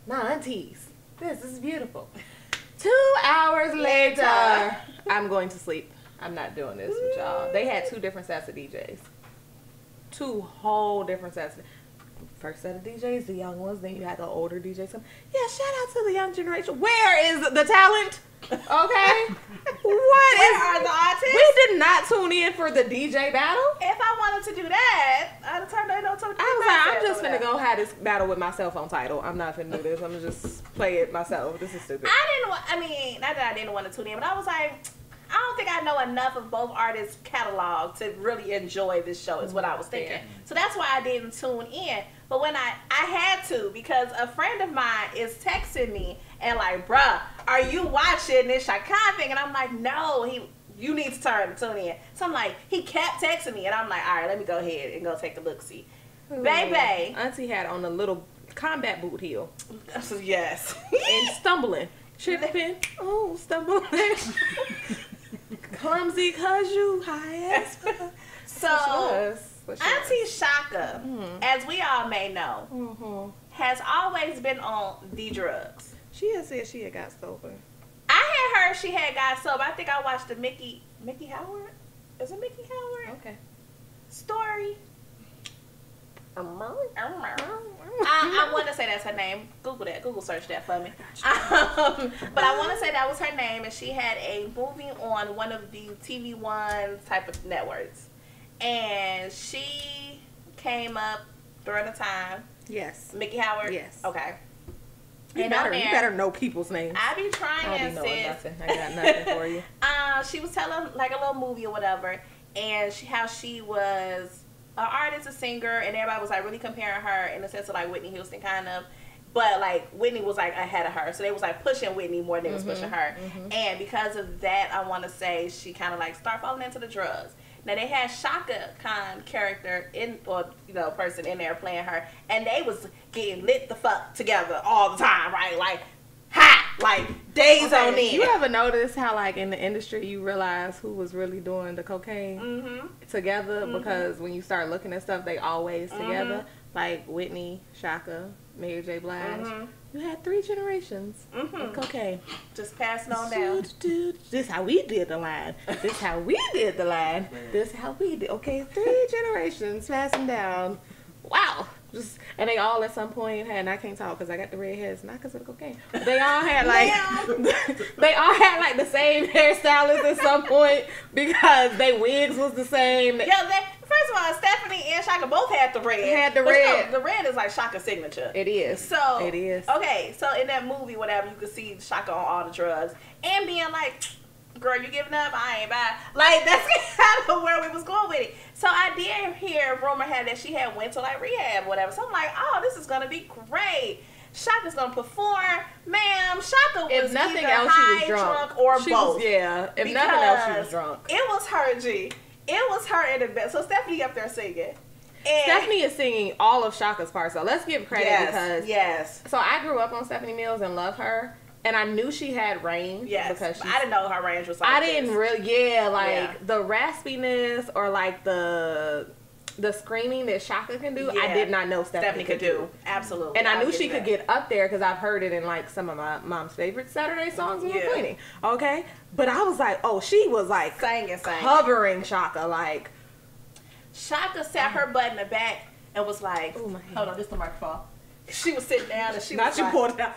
my aunties, this is beautiful. 2 hours later, I'm going to sleep. I'm not doing this with y'all. They had 2 different sets of DJs. 2 whole different sets. First set of DJs, the young ones. Then you had the older DJs. Yeah, shout out to the young generation. Where is the talent? Okay? Where are the artists? We did not tune in for the DJ battle. If I wanted to do that, I'd have turned it on to the I was like, I'm just finna go have this battle with myself on Tidal. I'm not finna do this. I'm gonna just play it myself. This is stupid. Not that I didn't want to tune in, but I was like, I don't think I know enough of both artists' catalog to really enjoy this show, is what I was thinking. Yeah. So that's why I didn't tune in. But when I had to, because a friend of mine is texting me and like, bruh, are you watching this Shaka thing? And I'm like, no, you need to tune in. So I'm like, he kept texting me, and I'm like, all right, let me go ahead and go take a look-see. Baby. Auntie had on a little combat boot heel. Yes. And stumbling. Tripping. Oh, stumbling. Clumsy cause you high as fuck. So, Auntie Shaka, as we all may know, has always been on the drugs. She had said she had got sober. I had heard she had got sober. I think I watched the Mickey Howard. Is it Mickey Howard? Okay. Story. I want to say that's her name. Google that. Google search that for me. But I want to say that was her name, and she had a movie on one of the TV One type of networks, and she came up during the time. Yes. Mickey Howard. Yes. Okay. You better know people's names. I be trying, sis. I got nothing for you. She was telling like a little movie or whatever, and how she was an artist, a singer, and everybody was like really comparing her in the sense of like Whitney Houston kind of, but like Whitney was like ahead of her, so they was like pushing Whitney more than they was pushing her, and because of that, I want to say she kind of like started falling into the drugs, Now they had Shaka Khan character person in there playing her, and they was getting lit the fuck together all the time, right? Like days on end. You ever notice how like in the industry you realize who was really doing the cocaine together? Because when you start looking at stuff, they always together. Like Whitney, Shaka, Mary J. Blige. You had 3 generations of cocaine. Just passing on down. This how we did the line. This how we did the line. This how we did. Okay, 3 generations passing down. Wow. And they all at some point had, and I can't talk because I got the red hairs, not because of the cocaine. But they all had like the same hairstylist at some point because their wigs was the same. First of all, Stephanie and Shaka both had the red. The red is like Shaka's signature. It is. So it is. Okay, so in that movie, whatever, you could see Shaka on all the drugs and being like, girl, you giving up? I ain't buying. Like, that's kind of where we was going with it. So I did hear rumor had that she had went to like rehab or whatever. So I'm like, oh, this is going to be great. Shaka's going to perform. Ma'am, Shaka was if nothing either else, high, she was drunk. or she both. Was, yeah, if nothing else, she was drunk. It was her, G. It was her in the bed. So Stephanie up there singing. And Stephanie is singing all of Shaka's parts. So let's give credit because So I grew up on Stephanie Mills and love her. And I knew she had range. Yes, because I didn't know her range was like I didn't really, the raspiness or like the screaming that Shaka can do, I did not know Stephanie could do. Absolutely. And I knew she could get up there because I've heard it in like some of my mom's favorite Saturday songs when we're cleaning. Okay? But I was like, oh, she was like covering Shaka. Like, Shaka sat her butt in the back and was like, hold on, this is the microphone. She was sitting down and she was like, pulled it out.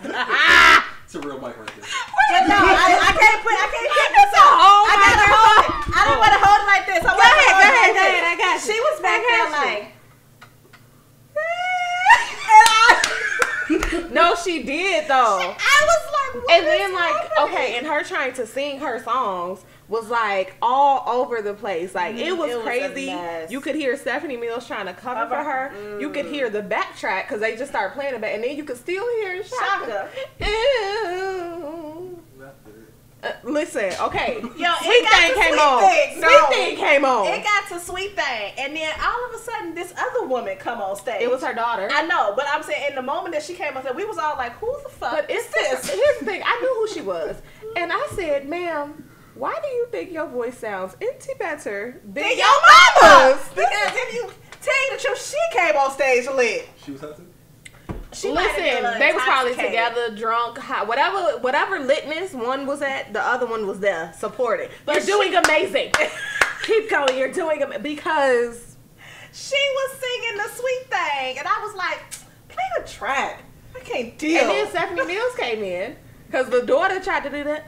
It's a real mic right there. But no, I can't put this on. I gotta hold it. I don't want to hold it like this. Go ahead. I got you. She was back there like. No, she did though. I was like, what and then like, and her trying to sing her songs was like all over the place. Like it was crazy. You could hear Stephanie Mills trying to cover for her. You could hear the backtrack because they just started playing it back, and then you could still hear Shaka. Listen, okay. Yo, Sweet Thing came on. Sweet Thing came on. It got to Sweet Thing, and then all of a sudden, this other woman come on stage. It was her daughter. I know, but I'm saying in the moment that she came on stage, we was all like, "Who the fuck is this?" Here's the thing. I knew who she was, and I said, "Ma'am, why do you think your voice sounds better than your mama's?" Because if you tell you the truth, she came on stage lit. She was hunting? Listen, they was probably together, drunk, high, whatever litness one was at, the other one was there, supporting. But you're doing amazing. Keep going. You're doing amazing because she was singing the Sweet Thing, and I was like, play the track. I can't deal. And then Stephanie Mills came in because the daughter tried to do the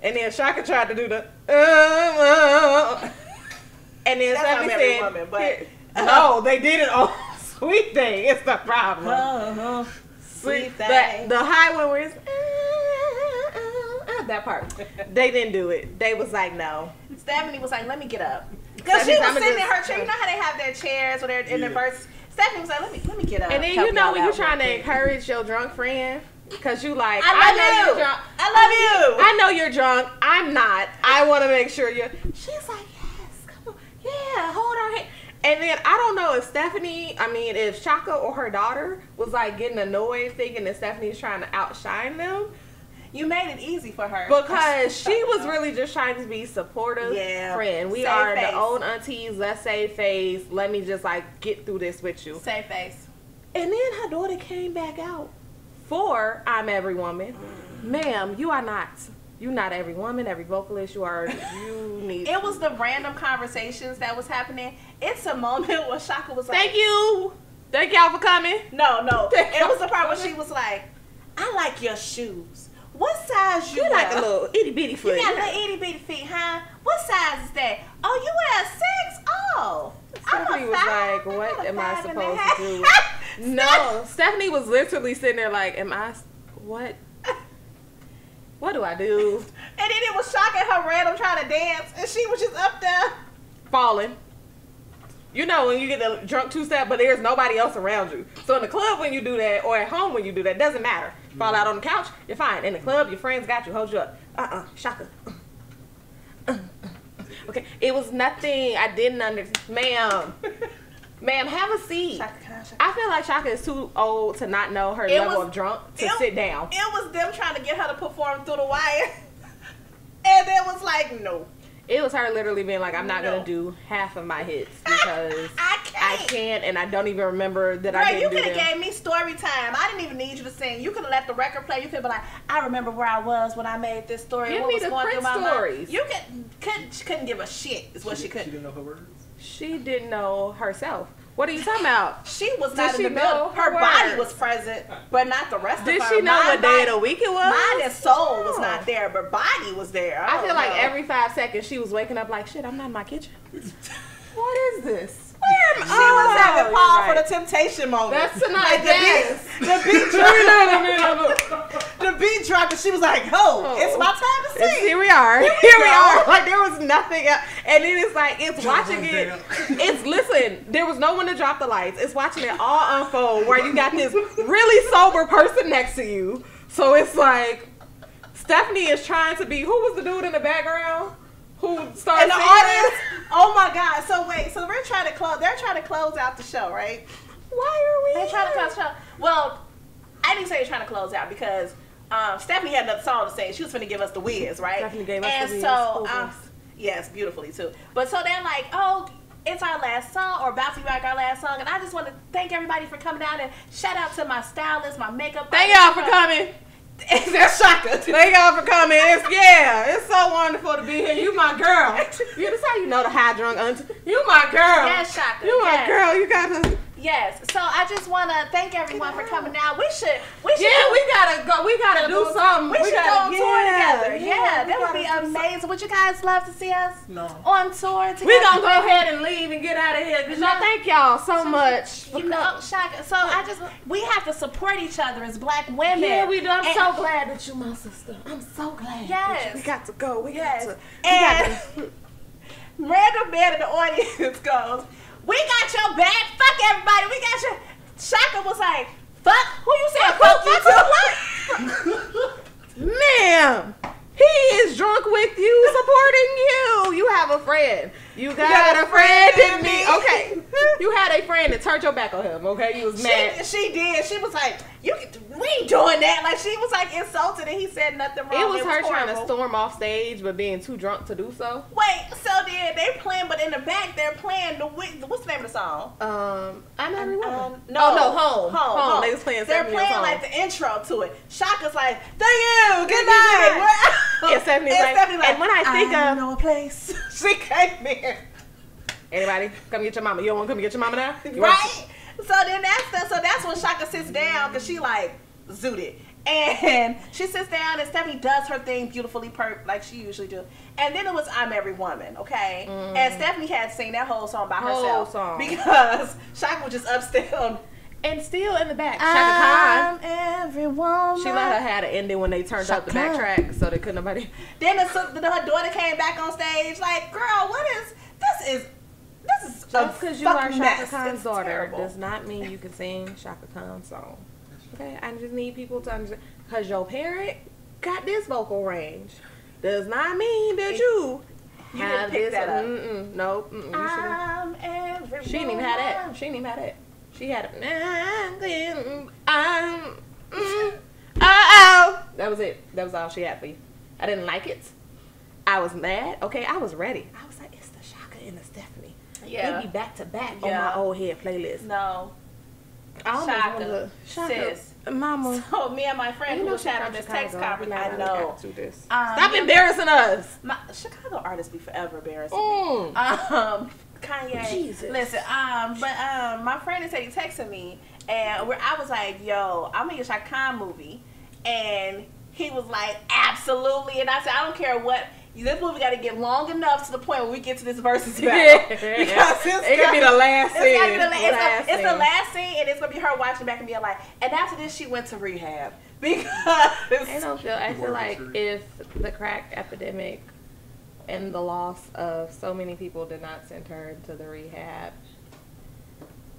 and then Shaka tried to do the and then Stephanie said, woman, but no, they did it on Sweet Thing. It's the problem. Sweet Thing. The high one was that part. They didn't do it. They was like, no. Stephanie was like, let me get up. Because she was sitting in her chair. You know how they have their chairs when they're in their first. Stephanie was like, let me get up. And then you know when you're trying to encourage your drunk friend, because you like, I love you. I love you. I know you're drunk. I'm not. I want to make sure you're. She's like, yes, come on. Yeah, hold our hand. And then I don't know if Shaka or her daughter was like getting annoyed thinking that Stephanie's trying to outshine them. You made it easy for her. Because she was really just trying to be supportive friend. We are the old aunties. Let's save face. Let me just like get through this with you. Save face. And then her daughter came back out for I'm Every Woman. Ma'am, you are not. You're not every woman, every vocalist. You need. It was the random conversations that was happening. It's a moment where Shaka was like, thank y'all for coming. No. It was the part where she was like, I like your shoes. What size you wear? Like a little itty bitty foot. You got a little itty bitty feet, huh? What size is that? Oh, you wear a 6? Oh. Stephanie was like, what am I supposed to do? No, Stephanie was literally sitting there like, what? What do I do? And then it was Shaka and her random trying to dance, and she was just up there falling. You know when you get the drunk two-step, but there's nobody else around you. So in the club when you do that, or at home when you do that, doesn't matter. Fall out on the couch, you're fine. In the club, your friends got you, hold you up. Shaka. Okay, it was nothing. I didn't understand. Ma'am, have a seat. I feel like Shaka is too old to not know her level of drunk to sit down. It was them trying to get her to perform through the wire. And it was like, no. It was her literally being like, I'm not going to do half of my hits because I can't and I don't even remember that I didn't do them. You could have gave me story time. I didn't even need you to sing. You could have let the record play. You could have been like, I remember where I was when I made this story. Give what me was the going through my stories. mind. You couldn't give a shit is what she couldn't. She didn't know her words? She didn't know herself. What are you talking about? She was not in the middle. Her body was present, but not the rest of her. Did she know what day of the week it was? Mind and soul was not there, but body was there. I feel like every 5 seconds she was waking up like, shit, I'm not in my kitchen. What is this? She was having Paul for the temptation moment. That's tonight. The beat dropped. The beat dropped, and she was like, it's my time to sing. Here we are. Here we are. Like, there was nothing else. And then it's like, it's watching it. Listen, there was no one to drop the lights. It's watching it all unfold where you got this really sober person next to you. So it's like, Stephanie is trying to be, who was the dude in the background? Who started in the audience? Oh my God! So wait, so they're trying to close out the show, right? Why are we? They're trying to close the show. Well, I didn't say they're trying to close out because Stephanie had another song to sing. She was going to give us the whiz, right? Stephanie gave us and the whiz. so, yes, beautifully too. But so they're like, oh, it's our last song, or about to be like our last song, and I just want to thank everybody for coming out and shout out to my stylist, my makeup. Thank y'all for coming. That's Shaka. Thank y'all for coming. It's so wonderful to be here. You my girl. That's how you know the high drunk auntie. You my girl. Yes, Shaka. You my girl. You got to. Yes. So I just want to thank everyone for coming out. We should. Yeah, we gotta go. We gotta do something. We should go on tour together. Yeah, that would be amazing. Would you guys love to see us on tour together? We gonna go ahead and leave and get out of here. Cause thank y'all so much. You know, Shaka. So we have to support each other as Black women. Yeah, we do. I'm so glad that you my sister. I'm so glad. Yes. We got to go. We got to. And random man in the audience goes, we got your back. Fuck everybody. We got your. Shaka was like, fuck. Who you said? Fuck you. Ma'am, he is drunk with you, supporting you. You have a friend. You got a friend in me. Okay. You had a friend that turned your back on him. Okay. You was mad. She did. She was like, we ain't doing that. Like, she was like insulted and he said nothing wrong. It was her trying to storm off stage but being too drunk to do so. Wait, so then they playing, but in the back they're playing what's the name of the song? I'm Everyone. Home. They was playing. They're playing like the intro to it. Shaka's like, thank you, good night. And Stephanie's like, and when I think I know a place. She came here. Anybody come get your mama? You don't want to come get your mama now? Right? So then that's when Shaka sits down because she like zooted. And she sits down and Stephanie does her thing beautifully like she usually do. And then it was I'm Every Woman, okay? And Stephanie had to sing that whole song by herself. Because Shaka was just upstairs. And still in the back, I'm Every Woman. She let her have an ending when they turned up the backtrack so they couldn't nobody. Then her daughter came back on stage like, girl, this is just because you are Shaka Khan's daughter terrible. Does not mean you can sing Shaka Khan's song. Okay, I just need people to understand. Because your parent got this vocal range does not mean that you have didn't pick this. That up. Nope. I'm Every She didn't even have that. She didn't even have that. She had it. That was it. That was all she had for you. I didn't like it. I was mad. Okay, I was ready. I was like, it's the Shaka and the Stephanie. Yeah. They be back to back on my old head playlist. No. Shaka. Sis. Mama. So me and my friend who was chatting on this text conference, I know. Stop embarrassing us. Chicago artists be forever embarrassing. Kanye. Jesus. Listen, but my friend is texting me, and I was like, yo, I'm in a Shaka Khan movie, and he was like, absolutely, and I said, I don't care what. This movie got to get long enough to the point where we get to this versus battle. Because it could be the last scene. It's the last scene, and it's going to be her watching back and being like, and after this, she went to rehab. Because I feel like if the crack epidemic and the loss of so many people did not send her to the rehab.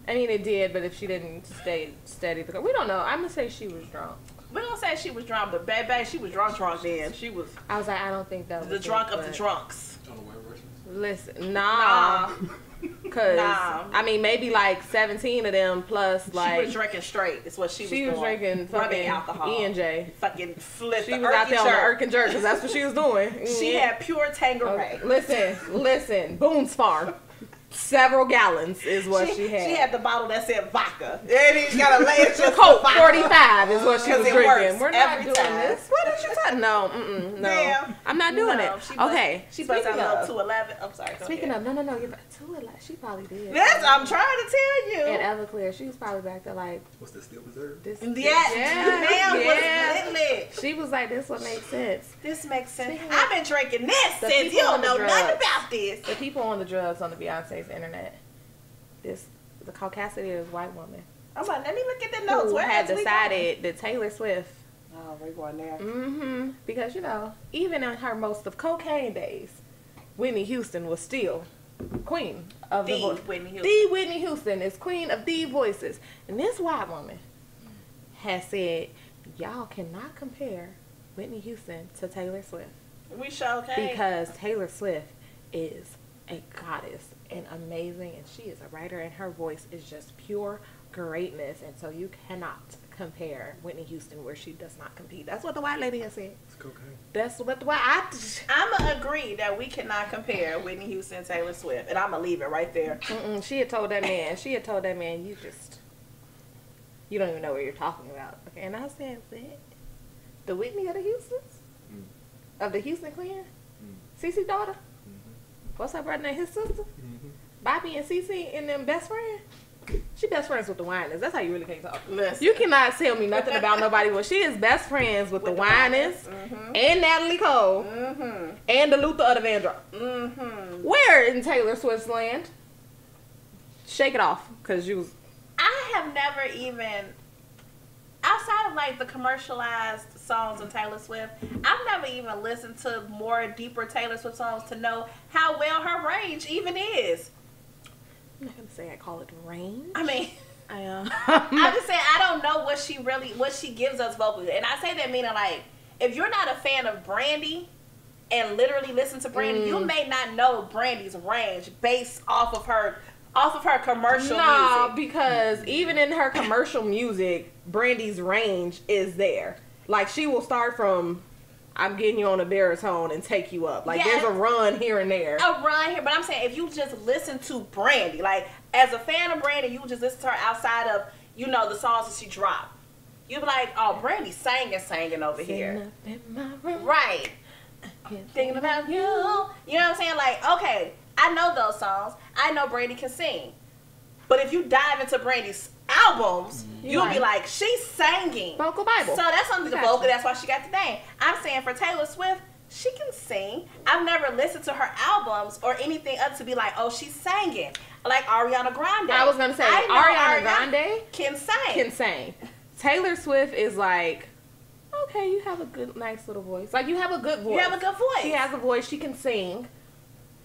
I mean, it did, but if she didn't stay steady, we don't know. I'm going to say she was drunk. We're going to say she was drunk, but baby, she was drunk then. She was. I was like, I don't think that was the drunk of the drunks. Listen, nah. Cause I mean, maybe like 17 of them plus like she was drinking straight. Is what she was doing. She was drinking fucking alcohol. E&J. Fucking flip. She was out there on the Irk and Jerk because that's what she was doing. She had pure Tanqueray. Okay. Listen, Boone's Farm. Several gallons is what she had. She had the bottle that said vodka. And she got a layer just Coke 45 is what she was drinking. We're not doing time. this. What did you talk? No, no. Damn. I'm not doing it. Okay. She's about to go 211. I'm sorry. Speaking of, no, you're back 211. She probably did. That's I'm trying to tell you. And Everclear, she was probably back to like. What's that still preserved? She was like, this what makes sense. This makes sense. I've been drinking this since you don't know nothing about this. The people on the drugs on the Beyonce's internet. The caucasity of this white woman. I'm like, let me look at the notes. Who had decided that Taylor Swift. Oh, we're going there. Mm-hmm. Because, you know, even in her most of cocaine days, Whitney Houston was still queen of the voice. The Whitney Houston is queen of the voices. And this white woman has said, y'all cannot compare Whitney Houston to Taylor Swift. We sure can. Because Taylor Swift is a goddess and amazing, and she is a writer, and her voice is just pure greatness, and so you cannot compare Whitney Houston where she does not compete. That's what the white lady has said. It's cocaine. That's what the white. I'm gonna agree that we cannot compare Whitney Houston and Taylor Swift, and I'm gonna leave it right there. She had told that man. You don't even know what you're talking about. Okay, and I said, what? The Whitney of the Houstons, of the Houston clan, Cece's daughter. What's her brother and his sister? Bobby and Cece and them best friends. She best friends with the Winans. That's how you really can't talk. Listen. You cannot tell me nothing about nobody. Well, she is best friends with the Winans and Natalie Cole and the Luther of the Vandross. Where in Taylor Swift's land? Shake it off, because you was. I have never even, outside of like the commercialized songs of Taylor Swift, I've never even listened to more deeper Taylor Swift songs to know how well her range even is. I'm not gonna say I call it range. I mean, I'm just saying I don't know what she gives us vocally, and I say that meaning like if you're not a fan of Brandy and literally listen to Brandy, you may not know Brandy's range based off of her commercial music. No, because even in her commercial music, Brandy's range is there. Like, she will start from, I'm getting you on a baritone and take you up. Like, there's a run here and there. A run here. But I'm saying, if you just listen to Brandy, like, as a fan of Brandy, you just listen to her outside of, you know, the songs that she dropped. You'd be like, oh, Brandy's singing over here. Right. Thinking about you. You know what I'm saying? Like, okay, I know those songs. I know Brandy can sing. But if you dive into Brandy's albums, you'll be like, she's singing. Vocal Bible. So that's under the vocal. That's why she got the name. I'm saying for Taylor Swift, she can sing. I've never listened to her albums or anything else to be like, oh, she's singing. Like Ariana Grande. I was going to say, Ariana Grande can sing. Taylor Swift is like, okay, you have a good, nice little voice. Like, you have a good voice. You have a good voice. She has a voice. She can sing.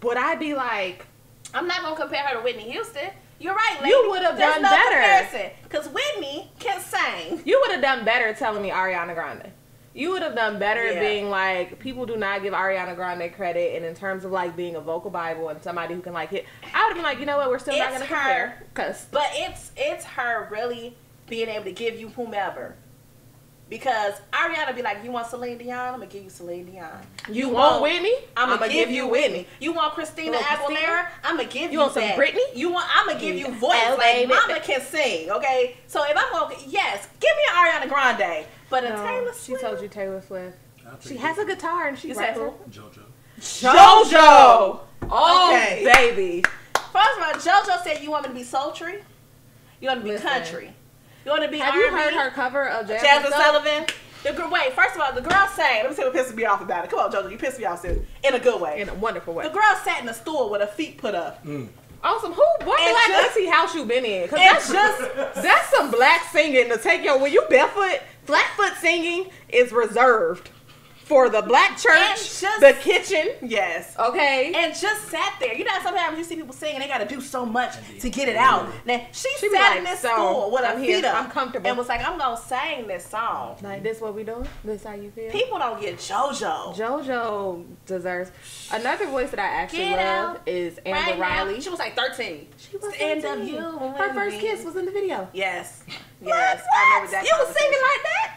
But I'd be like, I'm not going to compare her to Whitney Houston. You're right, lady. You would have done better. Because Whitney can sing. You would have done better telling me Ariana Grande. You would have done better being like, people do not give Ariana Grande credit, and in terms of like being a vocal Bible and somebody who can like hit, I would have been like, you know what, we're still not going to compare. But it's her really being able to give you whomever. Because Ariana be like, you want Celine Dion? I'm going to give you Celine Dion. You want Whitney? I'm going to give you Whitney. You want Christina Aguilera? I'm going to give you want that. Some Britney? I'm going to give you voice. Like, mama can sing, okay? So if I'm going to, yes, give me an Ariana Grande. But Taylor Swift. She told you Taylor Swift. She has a guitar and she's right. JoJo. Oh, okay. Baby. First of all, JoJo said you want me to be sultry. You want me to be country. You want to be Have R&B? You heard her cover of Jasmine Sullivan? Wait, first of all, the girl sang. Let me see what pisses me off about it. Come on, JoJo, you pissed me off, sis. In a good way. In a wonderful way. The girl sat in a stool with her feet put up. Awesome. What black auntie house you been in? Cause that's some black singing to take when you barefoot, flat foot singing is reserved for the black church, the kitchen. Yes. Okay. And just sat there. You know, sometimes you see people sing and they got to do so much to get it out. Now, she sat like, in this school with her feet up. I'm comfortable. And was like, I'm going to sing this song. Like, this what we doing? This how you feel? People don't get JoJo. JoJo deserves. Another voice that I actually love is Amber Riley. She was like 13. She was Stand up, 13. you. Her first kiss was in the video. Yes. What? Yes. I remember that. You was singing like that?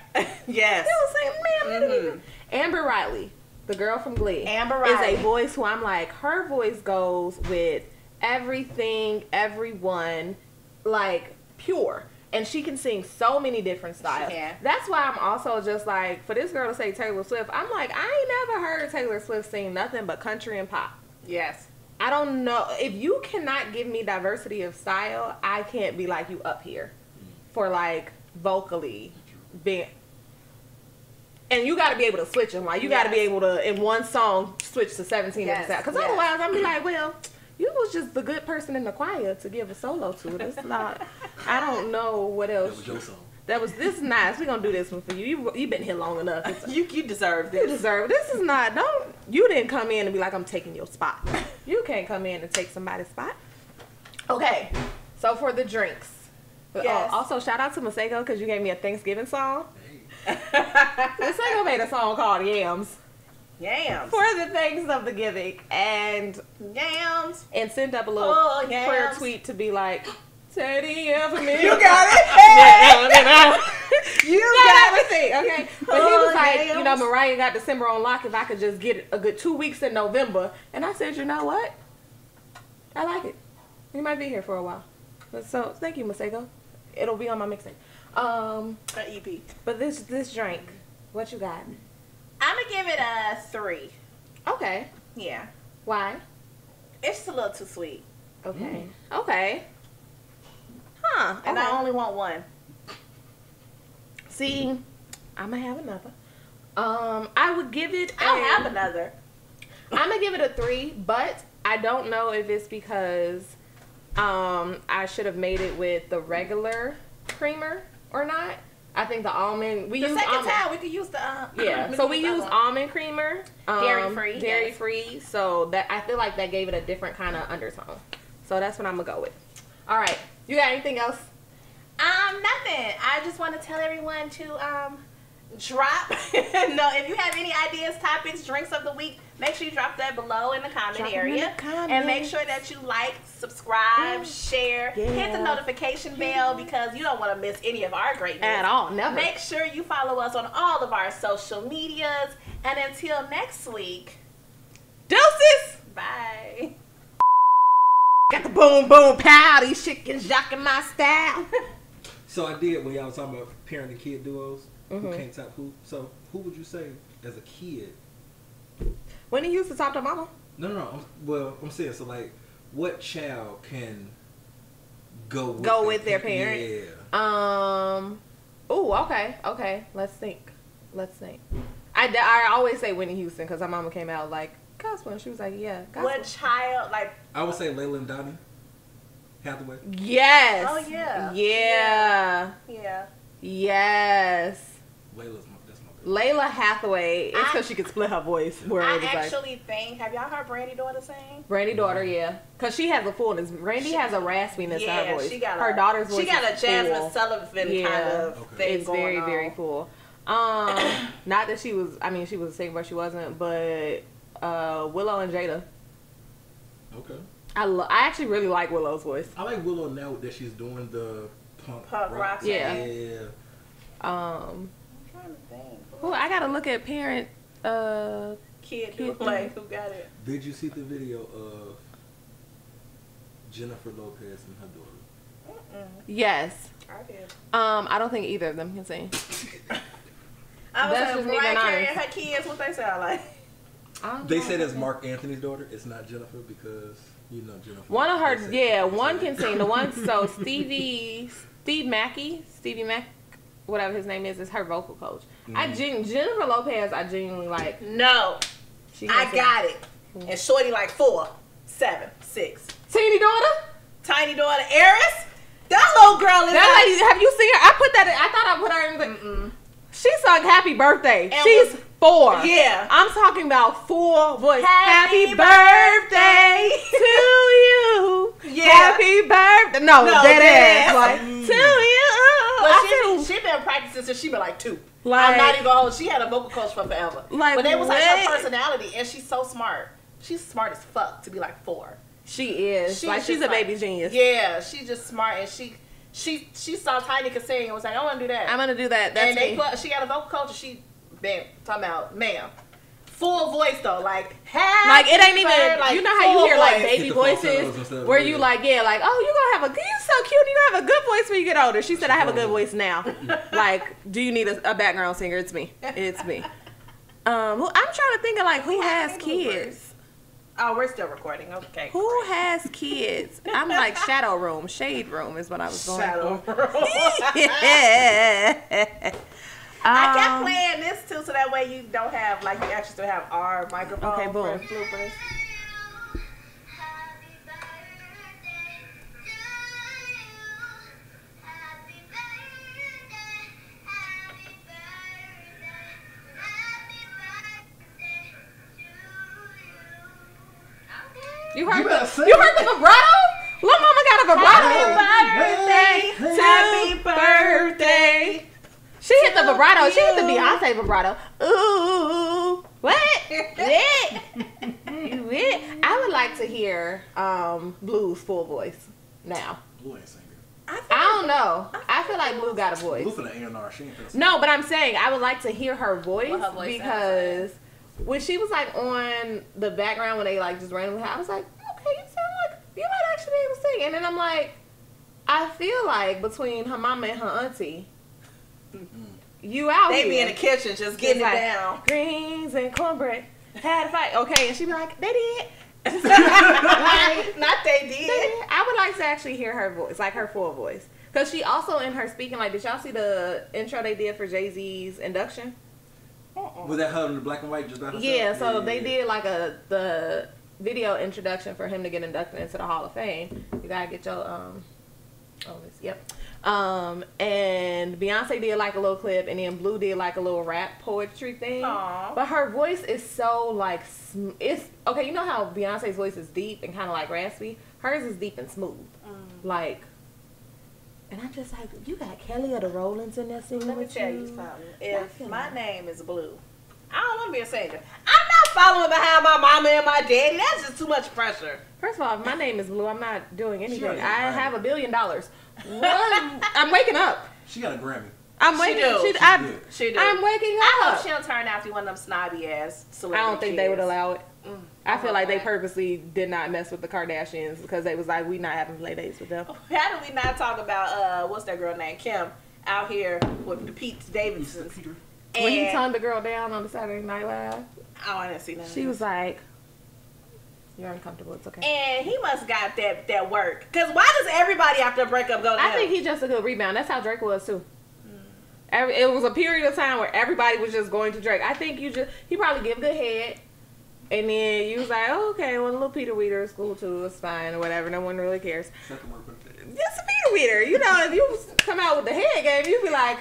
Yes. You was singing, man. Amber Riley, the girl from Glee, is a voice who I'm like, her voice goes with everything, everyone, like pure. And she can sing so many different styles. That's why I'm also just like, for this girl to say Taylor Swift, I'm like, I ain't never heard Taylor Swift sing nothing but country and pop. Yes. I don't know. If you cannot give me diversity of style, I can't be like you up here for like vocally being. And you got to be able to switch them. Like, you got to be able to, in one song, switch to 17 different styles. Because otherwise, I'm be like, well, you was just the good person in the choir to give a solo to it. It's not, I don't know what else. That was your song. This is nice. We're going to do this one for you. You've been here long enough. You deserve this. You deserve it. This is not, you didn't come in and be like, I'm taking your spot. You can't come in and take somebody's spot. Okay. So for the drinks. Yes. Also, shout out to Masego because you gave me a Thanksgiving song. Masego made a song called Yams. Yams. For the things of the giving. And Yams. And sent up a little prayer tweet to be like, say the yam for me. You got it. You got everything. Okay. But he was like, you know, Mariah got December on lock if I could just get a good 2 weeks in November. And I said, you know what? I like it. You might be here for a while. So thank you, Masego. It'll be on my mixtape. An EP. But this drink, what you got? I'm gonna give it a 3. Okay. Yeah. Why? It's just a little too sweet. Okay. Okay. Huh. And I only want one. See, I'm gonna have another. I would give it. I'll have another. I'm gonna give it a 3, but I don't know if it's because I should have made it with the regular creamer or not. I think the almond. The second time we could use the so we use almond creamer, dairy free. So that I feel like that gave it a different kind of undertone. So that's what I'm gonna go with. All right, you got anything else? Nothing. I just want to tell everyone to drop. No, if you have any ideas, topics, drinks of the week, make sure you drop that below in the comment area. And make sure that you like, subscribe, share, hit the notification bell because you don't want to miss any of our greatness. At all, never. Make sure you follow us on all of our social medias. And until next week, deuces! Bye. Got the boom, boom, pow. These chickens jocking my style. So I did, when y'all was talking about parent and kid duos, who can't top who. So who would you say as a kid? When he used to talk to mama? No. Well, I'm saying, so like, what child can go with their parent? Yeah. Oh, okay. Let's think. I always say Whitney Houston because her mama came out like gospel, and she was like, yeah. Gospel. What child like? I would say Layla and Donnie Hathaway. Yes. Oh yeah. Yeah. Yes. That's my baby. Layla Hathaway. It's because she could split her voice. I actually think. Have y'all heard Brandy daughter sing? Brandy daughter, yeah, because she has a fullness. Brandy has a raspiness to her voice. She got her daughter's voice. She got a Jasmine full. Sullivan kind of thing. It's very, very full. Not that she was. I mean, she was a singer, but she wasn't. But Willow and Jada. Okay. I actually really like Willow's voice. I like Willow now that she's doing the punk rock. Yeah. I'm trying to think. Well, I gotta look at parent. Kid who got it. Did you see the video of Jennifer Lopez and her daughter? Yes. I did. I don't think either of them can sing. I was like, Mariah Carey and her kids, what they sound like? They said it's Mark Anthony's daughter. It's not Jennifer because you know Jennifer. One of her, one can sing. The one, so Stevie Mackey, whatever his name is her vocal coach. Jennifer Lopez, I genuinely like. No, I got it. And Shorty like 4, 7, 6. Tiny daughter, Eris. That little girl is. That lady, have you seen her? I thought I put her in the. She sung Happy Birthday. And She's 4. Yeah. I'm talking about full voice. Happy birthday to you. Yeah. Happy birthday. No, dead ass. Like, to you. But she been practicing since she been like 2. Like, I'm not even gonna hold. She had a vocal coach for forever. Like, but it was like what? her personality, and she's so smart. She's smart as fuck to be like 4. She is. She's a baby genius. Yeah, she's just smart, and she saw Tiny could sing and was like, I want to do that. I'm gonna do that. That's and me. she got a vocal coach, and she been talking about, ma'am. Full voice though, like it ain't even. like, you know how you hear like Hit baby the voices, falsettos where you like, yeah, like, oh, you gonna have you so cute, you gonna have a good voice when you get older. She said, I have a good voice now. Like, do you need a background singer? It's me. It's me. I'm trying to think of like who has kids. Oh, we're still recording. Okay. Who has kids? I'm like shade room is what I was going Shadow for. room. Yeah. I kept playing this too, so that way you don't have like you actually still have our microphone. Okay, boom. For bloopers. You heard better the sing. vibrato? Little mama got a vibrato. Happy birthday. She hit the vibrato. She hit the Beyonce vibrato. Ooh. What? I would like to hear Blue's full voice now. Blue ain't singing. I don't know. I feel like Blue got a voice. Blue for the A&R. She ain't finna sing. No, but I'm saying I would like to hear her voice, What her voice because when she was like on the background when they like just randomly, I was like, okay, you sound like you might actually be able to sing. And then I'm like, I feel like between her mama and her auntie, you out They here. be in the kitchen just getting It's it like, down. Greens and cornbread had a fight. Okay, and she be like, they did. Not they did. I would like to actually hear her voice, like her full voice. Because she also in her speaking, like, did y'all see the intro they did for Jay-Z's induction? Was that her in the black and white just by herself? Yeah, so they did like the video introduction for him to get inducted into the Hall of Fame. You gotta get your and Beyonce did like a little clip, and then Blue did like a little rap poetry thing. Aww. But her voice is so like it's okay. You know how Beyonce's voice is deep and kind of like raspy. Hers is deep and smooth, like. And I'm just like, you got Kelly or the Rollins in there singing Let me with tell you. you something. If my name is Blue, I don't want to be a singer. I'm not following behind my mama and my daddy. That's just too much pressure. First of all, if my name is Blue, I'm not doing anything. already I got have $1 billion. I'm waking up. She got a Grammy. I'm waking up. She do. I'm waking I up. hope she don't turn out to be one of them snobby ass I celebrity don't think they would kids. allow it. I feel like they Okay. purposely did not mess with the Kardashians because they was like, we not having play dates with them. How do we not talk about what's that girl named Kim out here with the Pete Davidsons? Peter. When he And turned the girl down on the Saturday Night Live, oh, I didn't see that. she was like, "You're uncomfortable. It's okay." And he must got that work. Cause why does everybody after a breakup go to I him? think he's just a good rebound. That's how Drake was too. It was a period of time where everybody was just going to Drake. I think he probably give good head. And then you was like, oh, okay, well, a little Peter Weeder is cool too. It's fine or whatever. No one really cares. Second word for the day. Just a Peter Weeder. You know, if you come out with the head game, you'd be like,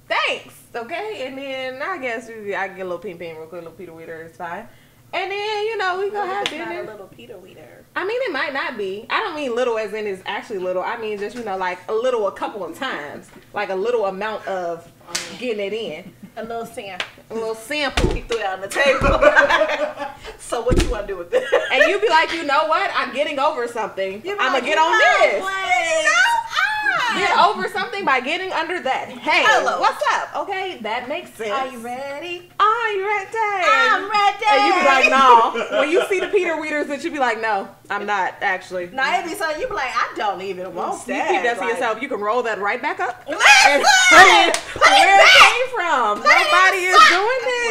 thanks, okay? And then I guess I get a little ping real quick. A little Peter Weeder is fine. And then, you know, we gonna have It's not a dinner. little Peter Weeder. I mean, it might not be. I don't mean little as in it's actually little. I mean just, you know, like a little a couple of times. Like a little amount of getting it in. A little sample. A little sample. He threw it on the table. So what you want to do with this? And you be like, you know what? I'm getting over something. You be I'm like, gonna get on this. please. Get over something by getting under that. Hey, Hello. what's up? Okay, that makes sense. Are you ready? Are you ready? I'm ready. And you be like, no. When you see the Peter Weeders, that you be like, no, I'm not actually. Now it'd be something you be like, I don't even want You that. keep that to Like, yourself. You can roll that right back up. Listen! And put it Put it where it back! came from. Put it Nobody in is the doing this.